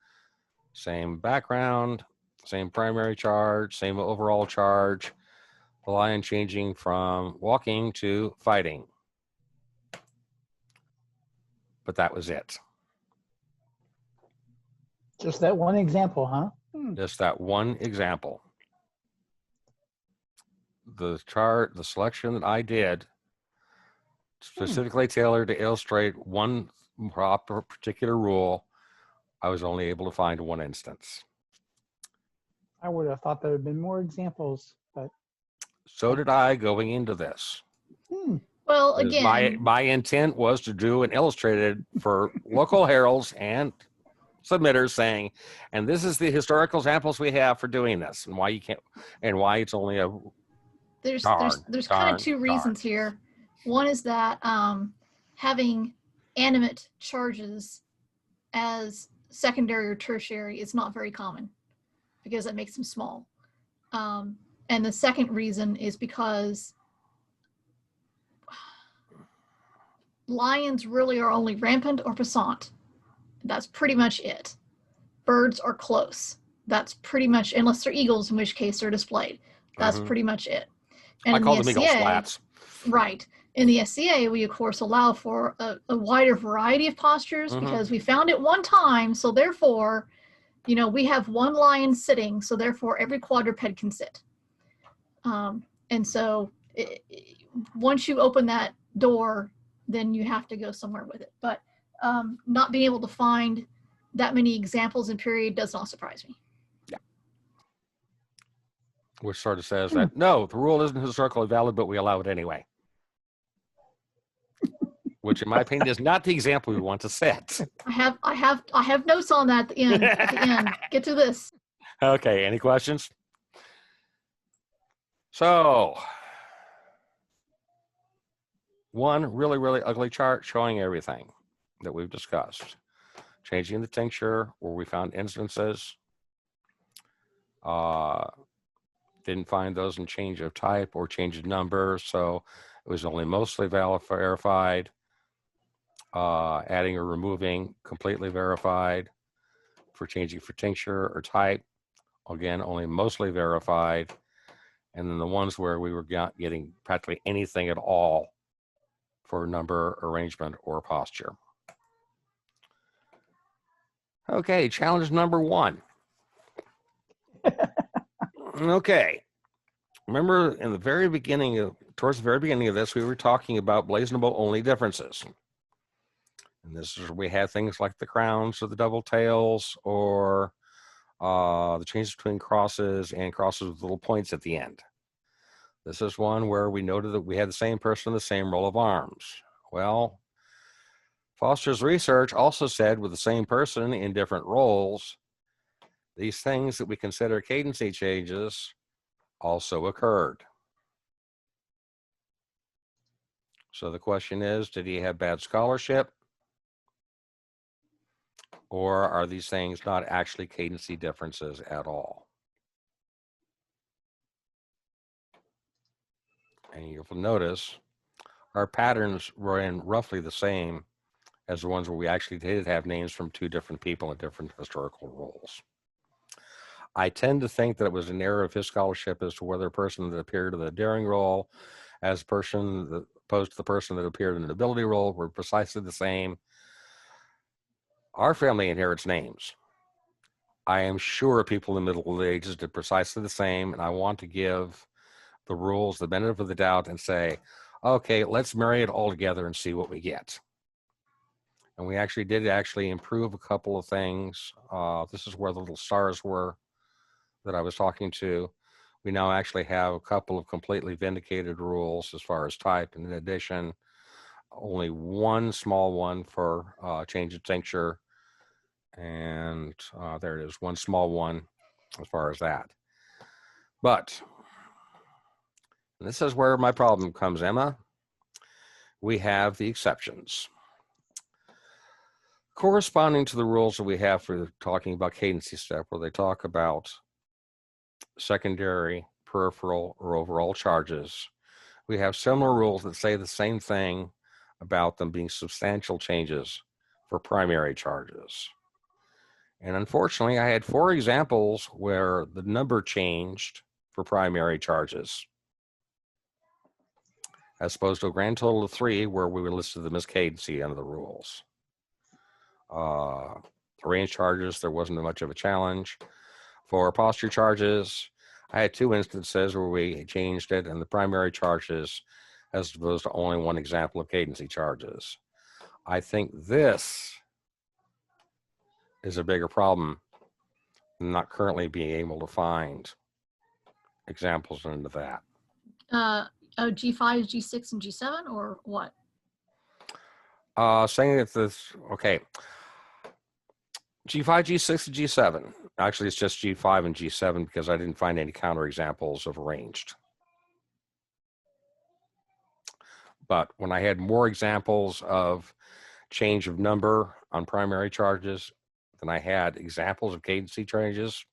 Same background, same primary charge, same overall charge. The lion changing from walking to fighting. But that was it. Just that one example, huh? Just that one example. The selection that I did, specifically tailored to illustrate one proper particular rule, I was only able to find one instance. I would have thought there had been more examples, but So did I going into this. Well, Because again, my intent was to do an illustrated for local heralds and submitters saying, and this is the historical examples we have for doing this, and why you can't, and why it's only a there's darn, kind of two darn. reasons here. One is that having animate charges as secondary or tertiary is not very common because that makes them small. And the second reason is because lions really are only rampant or passant. That's pretty much it. Birds are close. That's pretty much, unless they're eagles, in which case they're displayed. That's pretty much it. And I in call the them eagle SCA, slats. right. In the SCA, we of course allow for a wider variety of postures because we found it one time. So therefore, you know, we have one lion sitting. So therefore every quadruped can sit. And so once you open that door, then you have to go somewhere with it. But not being able to find that many examples in period does not surprise me. Yeah. Which sort of says that, no, the rule isn't historically valid, but we allow it anyway. Which in my opinion is not the example we want to set. I have notes on that at the end. At the end. Get to this. Okay, any questions? So, one really, really ugly chart showing everything that we've discussed. Changing the tincture where we found instances. Didn't find those in change of type or change of number, so it was only mostly verified. Adding or removing, completely verified. For changing for tincture or type, again, only mostly verified. And then the ones where we were getting practically anything at all for number, arrangement, or posture. Okay, challenge number 1. Okay. Remember in the very beginning of, towards the very beginning of this, we were talking about blazonable only differences. And this is where we had things like the crowns or the double tails or the changes between crosses and crosses with little points at the end. This is one where we noted that we had the same person in the same roll of arms. Well, Foster's research also said with the same person in different roles, these things that we consider cadency changes also occurred. So the question is, did he have bad scholarship? Or are these things not actually cadency differences at all? And you'll notice our patterns were in roughly the same as the ones where we actually did have names from two different people in different historical roles. I tend to think that it was an error of his scholarship as to whether a person that appeared in the daring role as a person that opposed to the person that appeared in the nobility role were precisely the same. Our family inherits names. I am sure people in the Middle Ages did precisely the same, and I want to give the rules the benefit of the doubt and say, okay, let's marry it all together and see what we get. And we actually did improve a couple of things. This is where the little stars were that I was talking to. We now actually have a couple of completely vindicated rules as far as type, and in addition, only one small one for change of tincture. And there it is, one small one as far as that. But this is where my problem comes, Emma. We have the exceptions. Corresponding to the rules that we have for talking about cadency step, where they talk about secondary, peripheral, or overall charges, we have similar rules that say the same thing about them being substantial changes for primary charges. And unfortunately, I had 4 examples where the number changed for primary charges, as opposed to a grand total of 3 where we listed them as cadency under the rules. Range charges, there wasn't much of a challenge. For posture charges, I had 2 instances where we changed it, and the primary charges as opposed to only 1 example of cadency charges. I think this is a bigger problem than not currently being able to find examples into that. G5, G6, and G7, or what? Saying that this, okay. G5, G6, and G7. Actually, it's just G5 and G7 because I didn't find any counterexamples of arranged. But when I had more examples of change of number on primary charges than I had examples of cadency changes,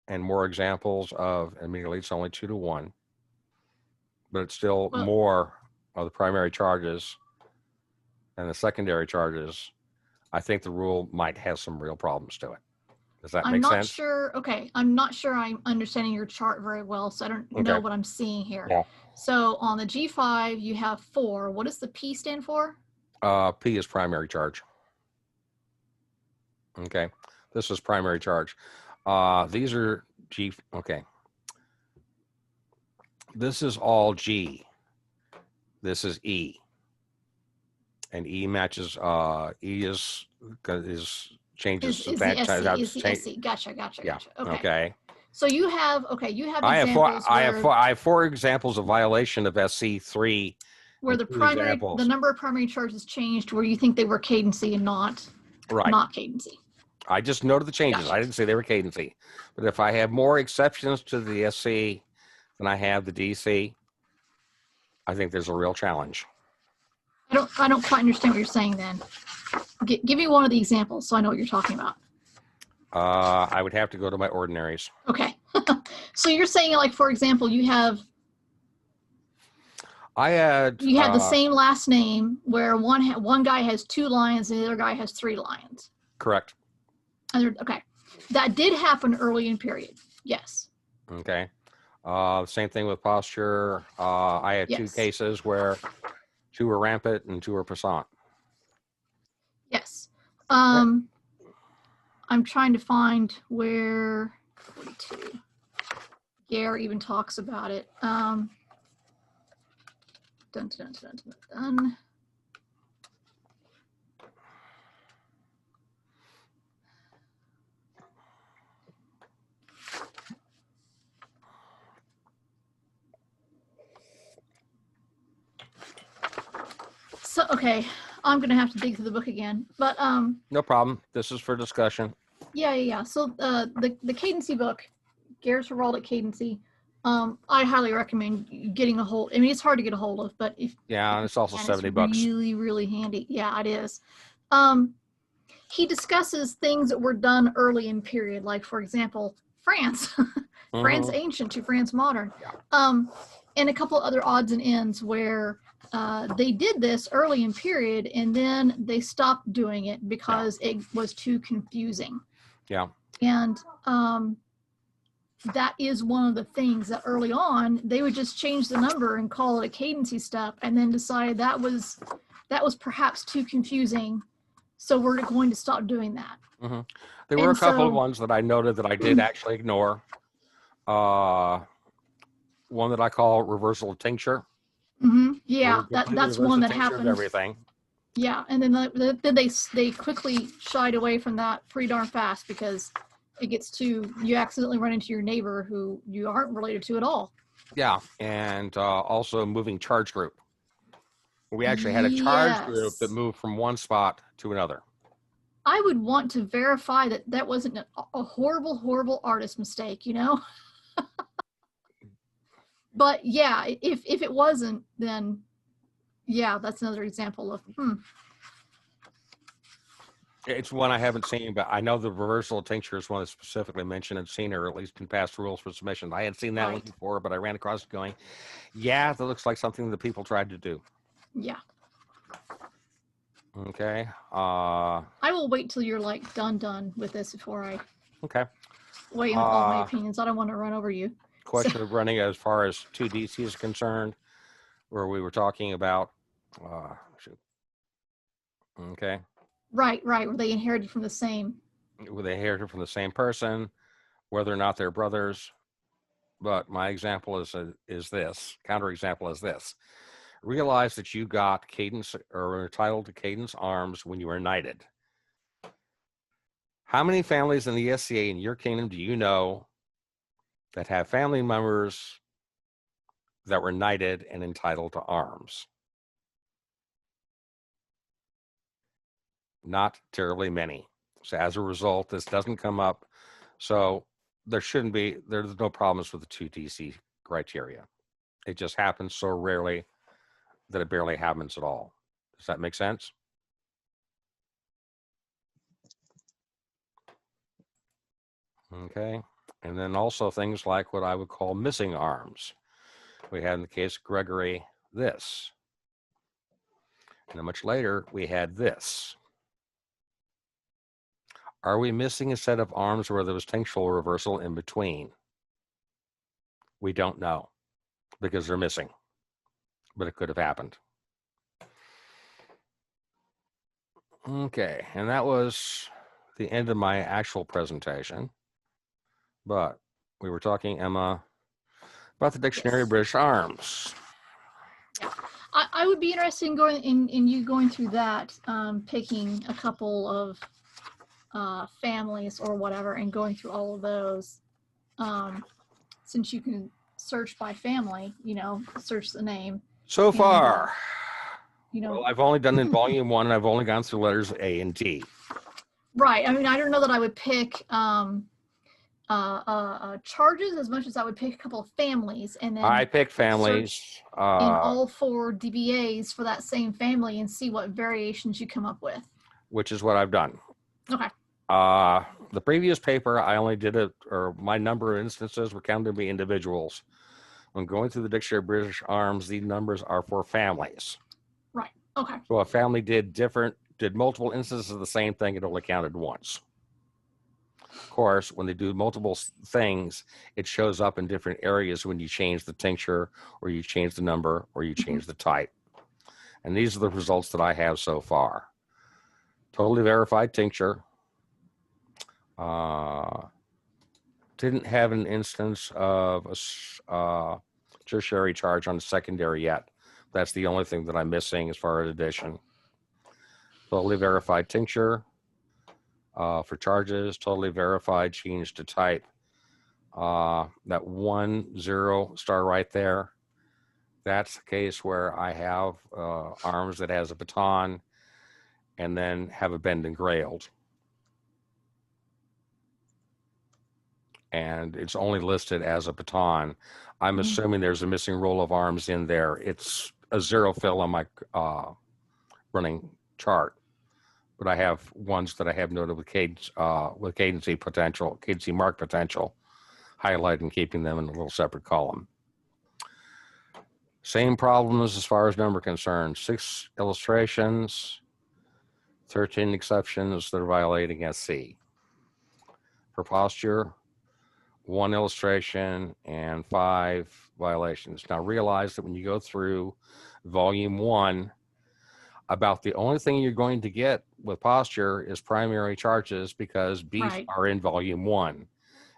and more examples of, admittedly, it's only 2 to 1, but it's still more of the primary charges than the secondary charges, I think the rule might have some real problems to it. Does that make sense? I'm not sure. Okay. I'm not sure I'm understanding your chart very well, so I don't know what I'm seeing here. Yeah. So on the G5, you have 4. What does the P stand for? P is primary charge. Okay. This is primary charge. These are G. Okay. This is all G. This is E. And E matches, E is changes. Is the SC. Gotcha. Yeah. Okay. Okay. So you have I examples have 4 examples of violation of SC3 where the number of primary charges changed where you think they were cadency and not cadency. I just noted the changes. Gotcha. I didn't say they were cadency. But if I have more exceptions to the SC than I have the DC, I think there's a real challenge. I don't quite understand what you're saying then. Give me one of the examples so I know what you're talking about. I would have to go to my ordinaries. Okay. So you're saying, like, for example, you have the same last name where one guy has 2 lions and the other guy has 3 lions. Correct. Okay. That did happen early in period. Yes. Okay. Same thing with posture. I had 2 cases where 2 were rampant and 2 were passant. Yes. I'm trying to find where 42. Gare even talks about it. Dun, dun, dun, dun, dun, dun. So, okay, I'm gonna have to dig through the book again, but No problem. This is for discussion. yeah. So the Cadency book, Gare's Heraldic Cadency, I highly recommend getting a hold. I mean, it's hard to get a hold of, but if Yeah, and it's also and $70. really, really handy. Yeah, it is. He discusses things that were done early in period, like for example, France, France Mhm. ancient to France modern, Yeah. and a couple other odds and ends where they did this early in period and then they stopped doing it because it was too confusing. Yeah. And that is one of the things that early on they would just change the number and call it a cadency step, and then decide that was perhaps too confusing, so we're going to stop doing that. Mm-hmm. There were And a couple of so- ones that I noted that I did actually ignore. One that I call reversal of tincture. Yeah, Where we that's reverse one the that tincture of happened. everything. Yeah, and then they quickly shied away from that pretty darn fast, because it gets to, you accidentally run into your neighbor who you aren't related to at all. Yeah, and also moving charge group. We actually had a charge group that Yes. moved from one spot to another. I would want to verify that that wasn't a horrible, horrible artist mistake, you know? But yeah, if it wasn't, then yeah, that's another example of, It's one I haven't seen, but I know the reversal of tincture is one that's specifically mentioned in SENA, or at least in past rules for submission. I had seen that one Right. before, but I ran across it going, yeah, that looks like something that people tried to do. yeah. Okay. I will wait till you're like done with this before I Okay. weigh in all my opinions. I don't want to run over you. Question of running as far as 2DC is concerned, where we were talking about, shoot. Okay. Right, where they inherited from the same. Were they inherited from the same person, whether or not they're brothers. But my example is this, counterexample is this. Realize that you got cadence or were entitled to cadence arms when you were knighted. How many families in the SCA in your kingdom do you know that have family members that were knighted and entitled to arms? Not terribly many. So as a result, this doesn't come up. So there's no problems with the 2DC criteria. It just happens so rarely that it barely happens at all. Does that make sense? Okay. And then also things like what I would call missing arms. We had in the case of Gregory this. And then much later, we had this. Are we missing a set of arms where there was tinctural reversal in between? We don't know because they're missing, but it could have happened. Okay, and that was the end of my actual presentation. But we were talking, Emma, about the Dictionary of British Arms. Yeah. I would be interested in you going through that, picking a couple of families or whatever and going through all of those, since you can search by family, search the name. So far, Well, I've only done in volume 1, and I've only gone through letters A and D. Right. I mean, I don't know that I would pick charges as much as I would pick a couple of families, and then I picked families in all 4 DBAs for that same family and see what variations you come up with. Which is what I've done. Okay. The previous paper, I only did it, or my number of instances were counted to be individuals. When going through the Dictionary of British Arms, these numbers are for families. Right. Okay. So a family did multiple instances of the same thing, it only counted once. Of course, when they do multiple things, it shows up in different areas when you change the tincture, or you change the number, or you change the type. And these are the results that I have so far. Totally verified tincture. didn't have an instance of a tertiary charge on secondary yet. That's the only thing that I'm missing as far as addition. Totally verified tincture for charges, totally verified change to type. That 1 0 star right there, that's the case where I have arms that has a baton and then have a bend and grailed. And it's only listed as a baton. I'm assuming there's a missing roll of arms in there. It's a 0 fill on my running chart, but I have ones that I have noted with cadency potential, cadency mark potential, highlighted and keeping them in a little separate column. Same problems as far as number concerned. 6 illustrations, 13 exceptions that are violating SC. For posture, 1 illustration and 5 violations. Now realize that when you go through volume 1, about the only thing you're going to get with posture is primary charges because beef are in volume 1.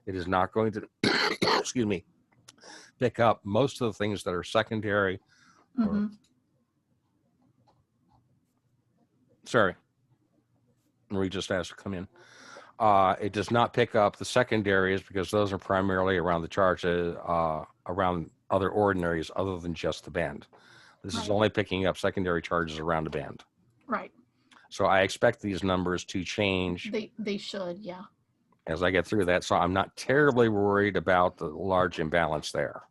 It is not going to, excuse me, pick up most of the things that are secondary. Sorry, Marie just asked to come in. It does not pick up the secondaries because those are primarily around the charges, around other ordinaries other than just the band. This is only picking up secondary charges around the band. Right. So I expect these numbers to change. They should, yeah. As I get through that. So I'm not terribly worried about the large imbalance there.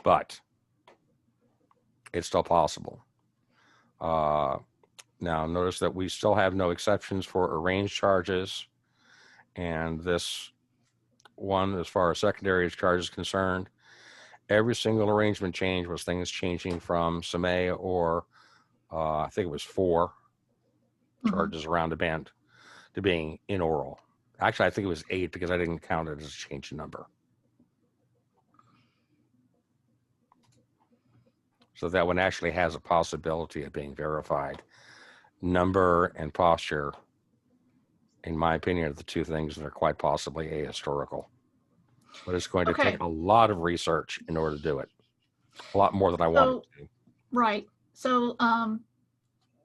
But it's still possible. Now, notice that we still have no exceptions for arranged charges. And this one, as far as secondary charge is concerned, every single arrangement change was things changing from SENA or I think it was 4 charges around the band to being in oral. Actually, I think it was 8 because I didn't count it as a change in number. So that one actually has a possibility of being verified. Number and posture, in my opinion, are the 2 things that are quite possibly ahistorical. But it's going to take a lot of research in order to do it. A lot more than I wanted to. Right. So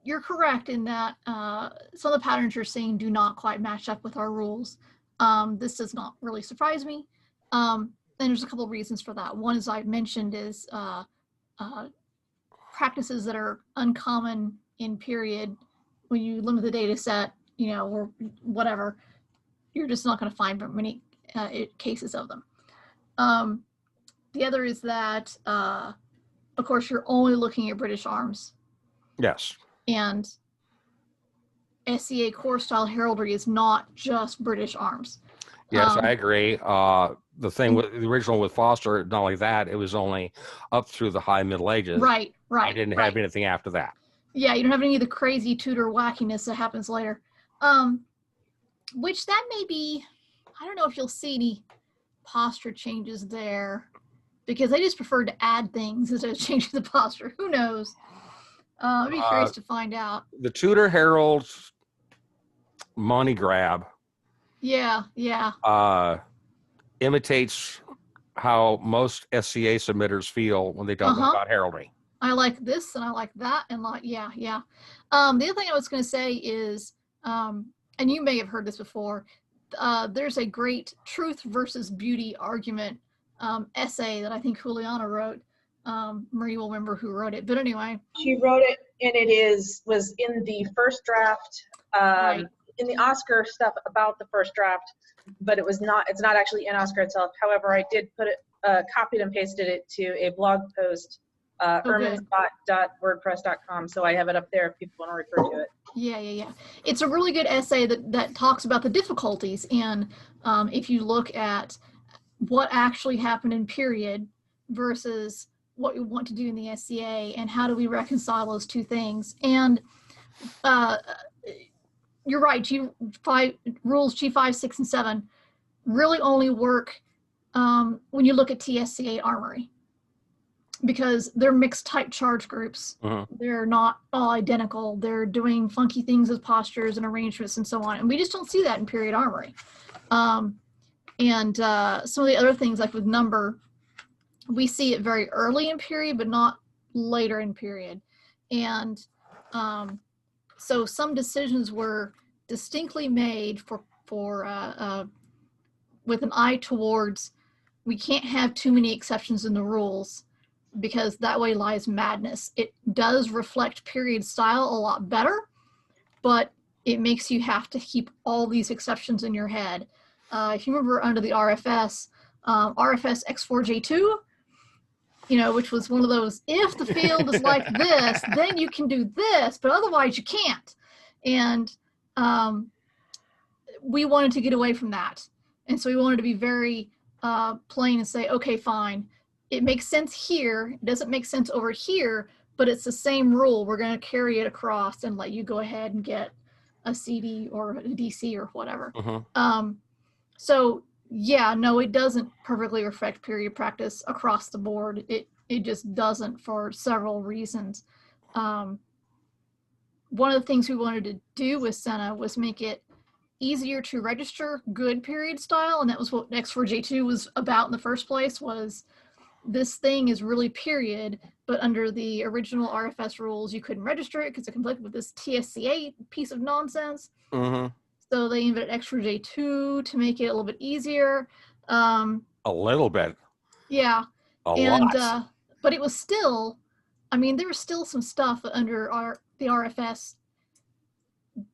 you're correct in that some of the patterns you're seeing do not quite match up with our rules. This does not really surprise me. And there's a couple of reasons for that. One, as I mentioned, is practices that are uncommon in period. When you limit the data set, or whatever, you're just not going to find many cases of them. The other is that, of course, you're only looking at British arms. Yes. And SCA core style heraldry is not just British arms. Yes, I agree. The thing with the original with Foster, not only that, it was only up through the high Middle Ages. Right. I didn't have anything after that. Yeah, you don't have any of the crazy Tudor wackiness that happens later. Which that may be, I don't know if you'll see any posture changes there, because they just preferred to add things instead of changing the posture. Who knows? I'd be curious to find out. The Tudor Herald's money grab. Yeah. Imitates how most SCA submitters feel when they don't know about heraldry. I like this and I like that and yeah. The other thing I was going to say is, and you may have heard this before, there's a great truth versus beauty argument essay that I think Juliana wrote. Marie will remember who wrote it, but anyway. She wrote it, and it was in the first draft, in the Oscar stuff about the first draft, but it's not actually in Oscar itself. However, I did put it, copied and pasted it to a blog post, erminspot.wordpress.com, so I have it up there if people want to refer to it. Yeah. It's a really good essay that talks about the difficulties, and if you look at what actually happened in period versus what we want to do in the SCA, and how do we reconcile those 2 things. And you're right, rules G5, 6, and 7 really only work when you look at TSCA Armory, because they're mixed type charge groups. They're not all identical. They're doing funky things with postures and arrangements and so on. And we just don't see that in period Armory. And some of the other things, like with number, we see it very early in period, but not later in period. And so some decisions were distinctly made with an eye towards, we can't have too many exceptions in the rules, because that way lies madness. It does reflect period style a lot better, but it makes you have to keep all these exceptions in your head. If you remember under the RFS, RFS X4J2, which was one of those, if the field is like this, then you can do this, but otherwise you can't. And we wanted to get away from that. And so we wanted to be very plain and say, okay, fine. It makes sense here. It doesn't make sense over here, but it's the same rule. We're going to carry it across and let you go ahead and get a CD or a DC or whatever. So yeah, no, it doesn't perfectly reflect period practice across the board. It just doesn't, for several reasons. One of the things we wanted to do with SENA was make it easier to register good period style, and that was what X4J2 was about in the first place, was this thing is really period, but under the original RFS rules, you couldn't register it because it conflicted with this TSCA piece of nonsense. So they invented X4J2 to make it a little bit easier. A little bit. Yeah. A lot. But it was still, I mean, there was still some stuff under the RFS,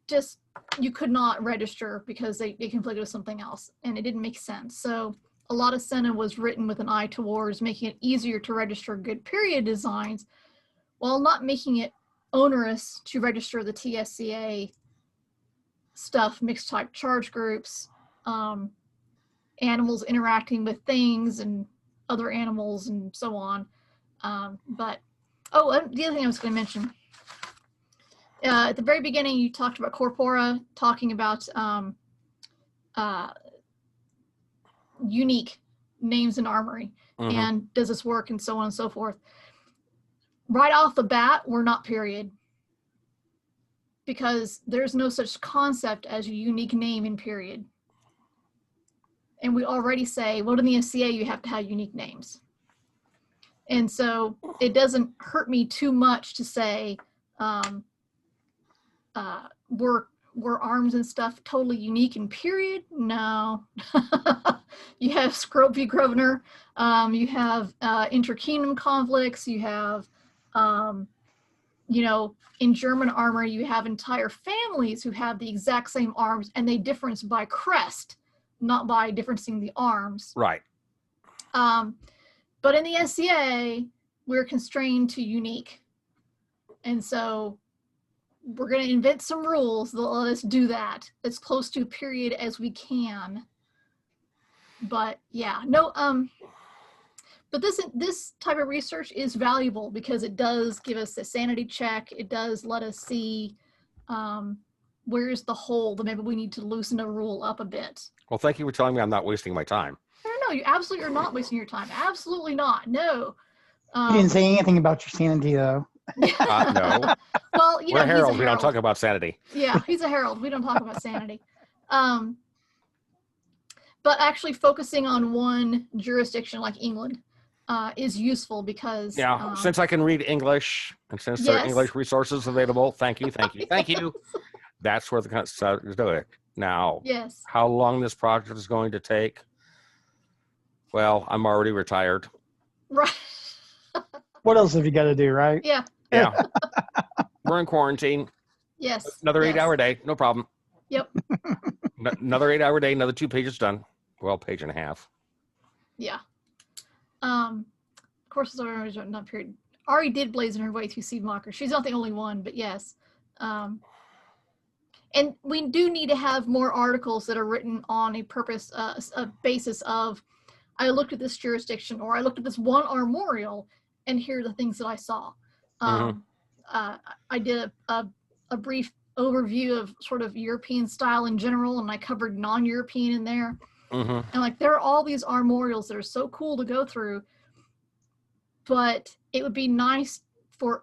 just you could not register because they conflicted with something else, and it didn't make sense. So a lot of SENA was written with an eye towards making it easier to register good period designs, while not making it onerous to register the TSCA stuff, mixed type charge groups, animals interacting with things and other animals and so on. The other thing I was going to mention, at the very beginning, you talked about corpora, talking about unique names in armory, and does this work, and so on and so forth. Right off the bat, we're not period, because there's no such concept as a unique name in period. And we already say, well, in the SCA, you have to have unique names. And so it doesn't hurt me too much to say, were arms and stuff totally unique in period? No. You have Scrope v. Grosvenor, you have inter-kingdom conflicts, you have, in German armor, you have entire families who have the exact same arms, and they difference by crest, not by differencing the arms. Right. But in the SCA, we're constrained to unique. And so we're going to invent some rules that let us do that as close to period as we can. But yeah, no, but this type of research is valuable because it does give us a sanity check. It does let us see where's the hole that maybe we need to loosen a rule up a bit. Well, thank you for telling me I'm not wasting my time. No, you absolutely are not wasting your time. Absolutely not. No. You didn't say anything about your sanity, though. No. Well, We're he's a herald. We don't talk about sanity. Yeah, he's a herald. We don't talk about sanity. But actually focusing on one jurisdiction like England is useful because... Yeah, since I can read English, and since there are English resources available, thank you. That's where the stuff is doing. Now, how long this project is going to take? Well, I'm already retired. Right. What else have you got to do, right? Yeah. Yeah. We're in quarantine. Yes. Another 8-hour day, no problem. Yep. Another 8-hour day, another 2 pages done. Well, page and a half. Yeah. Courses are not period. Ari did blazon her way through Seed Mocker. She's not the only one, but yes. And we do need to have more articles that are written on a purpose, a basis of, I looked at this jurisdiction, or I looked at this one armorial, and here are the things that I saw. I did a brief overview of sort of European style in general, and I covered non-European in there. And like, there are all these armorials that are so cool to go through, but it would be nice to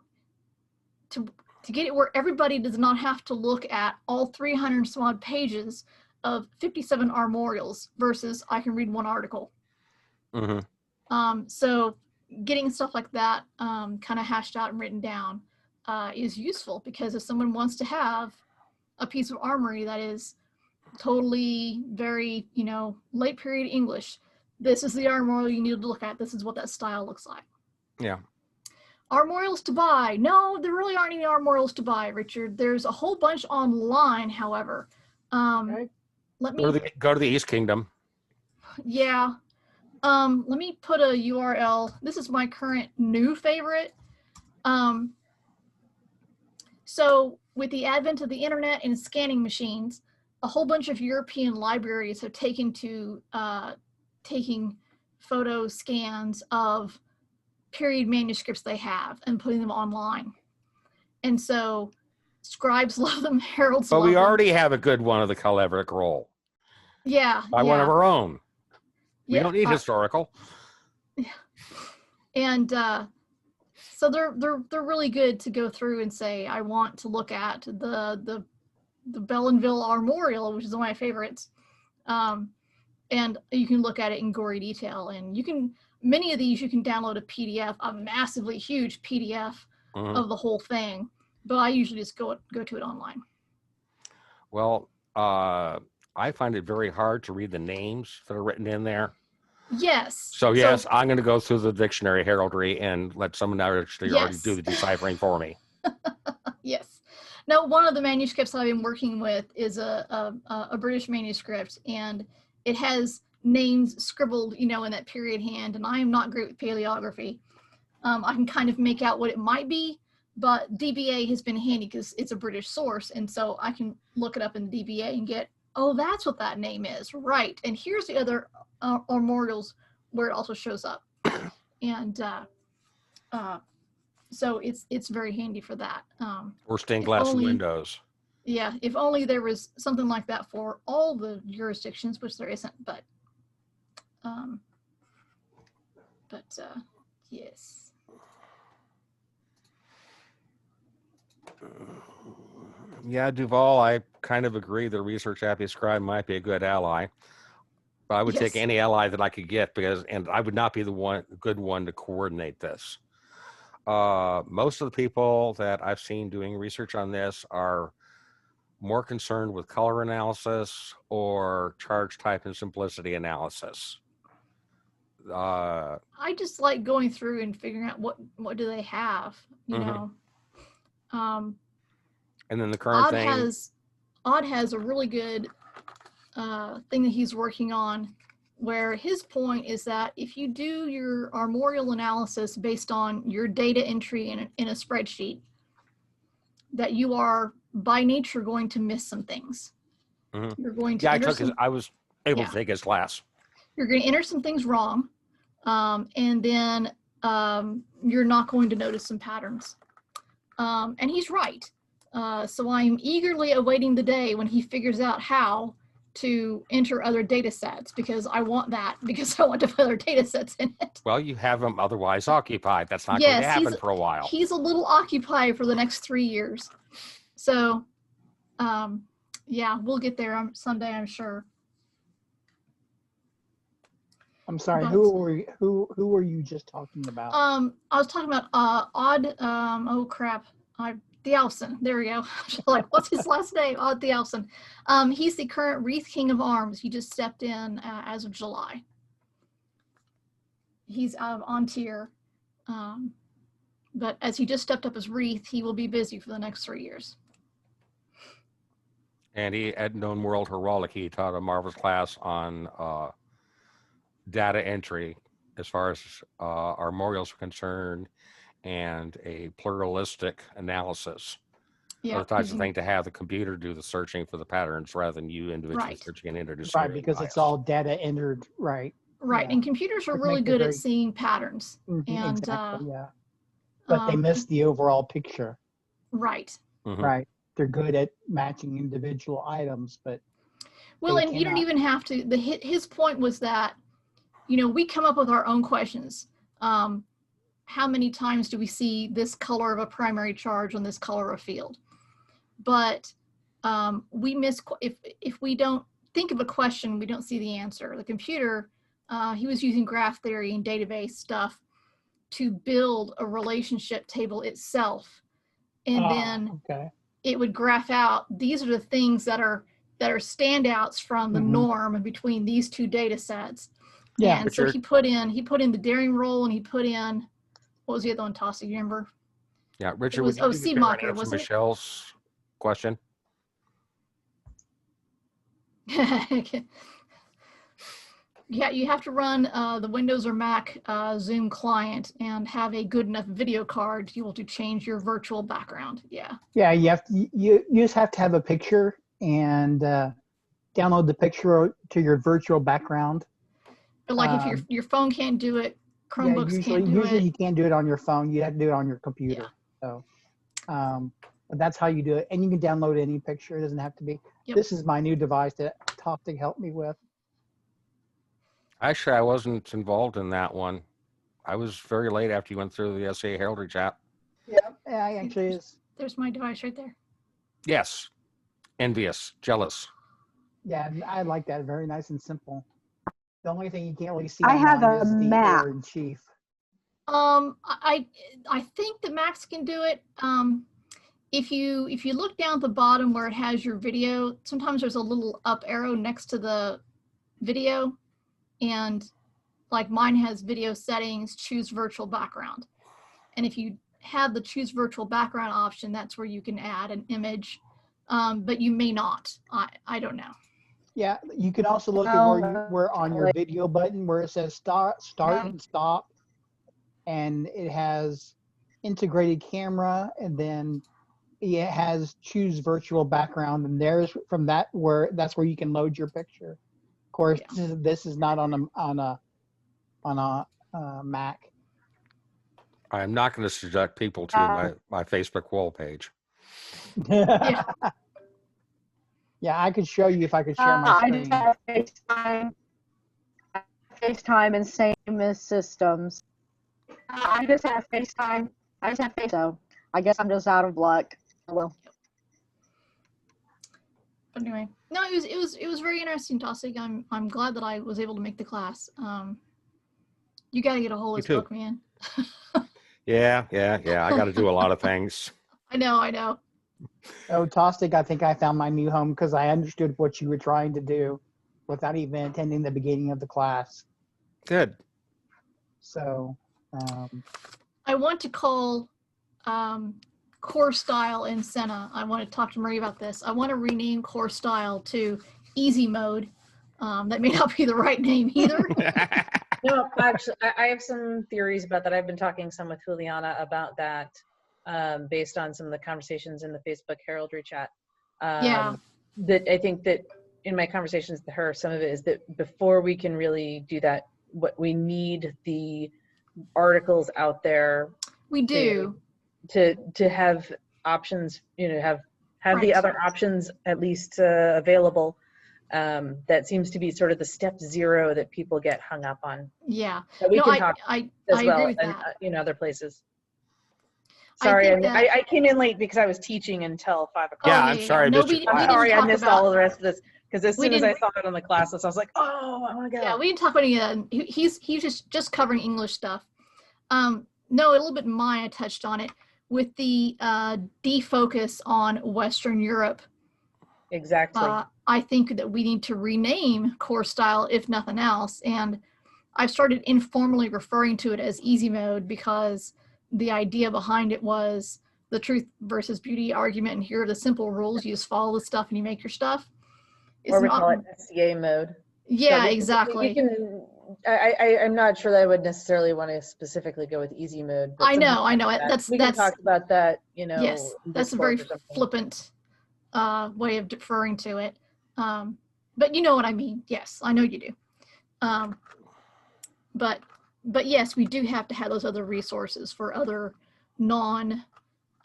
get it where everybody does not have to look at all 300 some odd pages of 57 armorials versus I can read one article. So getting stuff like that kind of hashed out and written down is useful, because if someone wants to have a piece of armory that is totally very, you know, late period English, this is the armorial you need to look at. This is what that style looks like. Yeah. Armorials to buy. No, there really aren't any armorials to buy, Richard. There's a whole bunch online, however. Okay. Let me, Go to the East Kingdom. yeah. Let me put a URL. This is my current new favorite. So with the advent of the internet and scanning machines, a whole bunch of European libraries have taken to taking photo scans of period manuscripts they have and putting them online. And so scribes love them, heralds But love we them. already have a good one of the Calebric roll Yeah. by one of our own. We Yeah, don't need historical. And so they're really good to go through and say, I want to look at the Bellenville Armorial, which is one of my favorites. And you can look at it in gory detail, and you can, many of these you can download a PDF, a massively huge PDF of the whole thing, but I usually just go to it online. Well, I find it very hard to read the names that are written in there. Yes. So yes, I'm going to go through the dictionary heraldry and let someone actually already Yes. do the deciphering for me. Yes. Now, one of the manuscripts I've been working with is a British manuscript, and it has names scribbled, you know, in that period hand, and I am not great with paleography. I can kind of make out what it might be, but DBA has been handy because it's a British source, and so I can look it up in DBA and get, oh, that's what that name is, right? And here's the other armorials where it also shows up, and so it's very handy for that. Or stained If glass only- windows. Yeah, if only there was something like that for all the jurisdictions, which there isn't, but yes. Yeah, Duval, I kind of agree the research happy scribe might be a good ally. But I would take Yes. any ally that I could get, and I would not be the good one to coordinate this. Most of the people that I've seen doing research on this are more concerned with color analysis or charge type and simplicity analysis. I just like going through and figuring out what do they have, you know. And then the current Odd has a really good thing that he's working on, where his point is that if you do your armorial analysis based on your data entry in a spreadsheet, that you are by nature going to miss some things. You're going to I was able to take his class. You're going to enter some things wrong, and then you're not going to notice some patterns. And he's right. So I'm eagerly awaiting the day when he figures out how to enter other data sets, because I want that, because I want to put other data sets in it. Well, you have him otherwise occupied. That's not going to happen for a while. He's a little occupied for the next 3 years. So, yeah, we'll get there someday, I'm sure. I'm sorry, But- who were you just talking about? I was talking about Odd, oh crap, Thealson, there we go. Like, what's his last name? Odd Thealson. He's the current Wreath King of Arms. He just stepped in as of July. He's on tier. But as he just stepped up as Wreath, he will be busy for the next 3 years. And he at Known World Heraldic, he taught a marvelous class on data entry as far as armorials are concerned, and a pluralistic analysis. Yeah, The types of thing to have the computer do the searching for the patterns rather than you individually Right. searching and introducing. Right, your own because it's bias. all data entered, right? right. Yeah. And computers are Which really makes it good very- at seeing patterns. Mhm, And exactly, yeah. But they um, miss the overall picture, right. Mhm. right? They're good at matching individual items, but Well, They and you don't cannot- even have to. His point was that, you know, we come up with our own questions. How many times do we see this color of a primary charge on this color of field? But we miss if we don't think of a question, we don't see the answer. The computer, he was using graph theory and database stuff to build a relationship table itself. And then Okay. it would graph out, these are the things that are standouts from the norm between these two data sets. Yeah. And so he put in the daring roll, and he put in, what was the other one, Tossie, you remember? Yeah, Richard, was- would you oh, do me a Seed favor and Mocker, answer wasn't it? Michelle's question? Yeah, you have to run the Windows or Mac Zoom client and have a good enough video card to be able to change your virtual background. Yeah. Yeah, you just have to have a picture and download the picture to your virtual background. But like if your phone can't do it, Chromebooks usually can't do it. you can't do it on your phone. You have to do it on your computer. So but that's how you do it. And you can download any picture. It doesn't have to be. Yep. This is my new device that Toptic helped me with. Actually, I wasn't involved in that one. I was very late after you went through the SCA Heraldry chat. Yeah, actually is. There's my device right there. Yes. Envious, jealous. Yeah, I like that. Very nice and simple. The only thing you can't really see I have online a is the map. editor in chief. I think the Macs can do it. If you look down at the bottom where it has your video, sometimes there's a little up arrow next to the video, and like mine has video settings, choose virtual background. And if you have the choose virtual background option, that's where you can add an image, but you may not. I don't know. Yeah, you can also look at where on your video button where it says start and stop, and it has integrated camera, and then it has choose virtual background, and there's that's where you can load your picture. Of course, this is not on a Mac. I am not going to subject people to my Facebook wall page. Yeah. Yeah, I could show you if I could share my I screen. just have FaceTime and same systems. I just have FaceTime. So I guess I'm just out of luck. Well, Anyway, no, it was very interesting, Tossig. I'm glad that I was able to make the class. You got to get a hold of this book, man. Yeah. I got to do a lot of things. I know. Oh, Tostic, I think I found my new home because I understood what you were trying to do without even attending the beginning of the class. Good. So, I want to call core style in SENA. I want to talk to Marie about this. I want to rename core style to easy mode. That may not be the right name either. No, actually, I have some theories about that. I've been talking some with Juliana about that, based on some of the conversations in the Facebook Heraldry chat. Yeah. That I think that in my conversations with her, some of it is that before we can really do that, what we need the articles out there. We do. To have options, have Right. the other options at least available. That seems to be sort of the step zero that people get hung up on. Yeah. That we No, can talk I as well, agree with and that. other places. I Sorry, think that- I came in late because I was teaching until 5 o'clock. Yeah, Oh, I'm sorry I No, missed we your didn't class. Sorry, I talk missed about- all the rest of this because as We soon as I didn't- saw it on the classes, I was like, oh, I want to go. Yeah, we didn't talk about any of that. He's just covering English stuff. No, a little bit mine, I touched on it with the defocus on Western Europe. Exactly. I think that we need to rename core style, if nothing else. And I've started informally referring to it as easy mode because the idea behind it was the truth versus beauty argument. And here are the simple rules. You just follow the stuff and you make your stuff. It's or we not- call it SCA mode. Yeah, So exactly. We can. I'm not sure that I would necessarily want to specifically go with easy mode. But I know. something like that. We can talk about that. Yes, in that's a very Discord or something. flippant way of deferring to it. But you know what I mean. Yes, I know you do. But yes, we do have to have those other resources for other non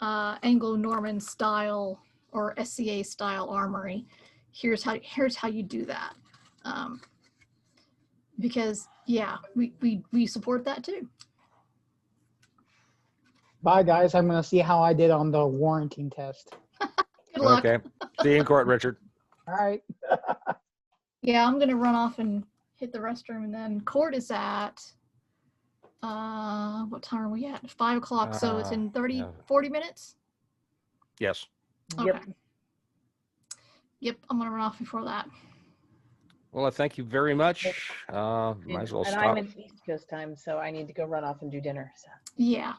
Anglo-Norman style or SCA style armory. Here's how you do that. Because yeah, we support that too. bye, guys. I'm going to see how I did on the warranting test. Good luck. Okay. See you in court, Richard. All right. Yeah, I'm gonna run off and hit the restroom, and then court is at what time are we at? 5 o'clock. So it's in 30, yeah. 40 minutes. Yes. Okay. Yep. Yep, I'm gonna run off before that. Well, I thank you very much. Might as well And stop. I'm in East Coast time, so I need to go run off and do dinner. So. Yeah.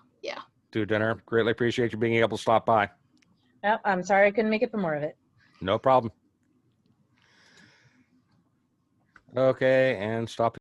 Do dinner. Greatly appreciate you being able to stop by. Yep, I'm sorry I couldn't make it for more of it. No problem. Okay, and stop.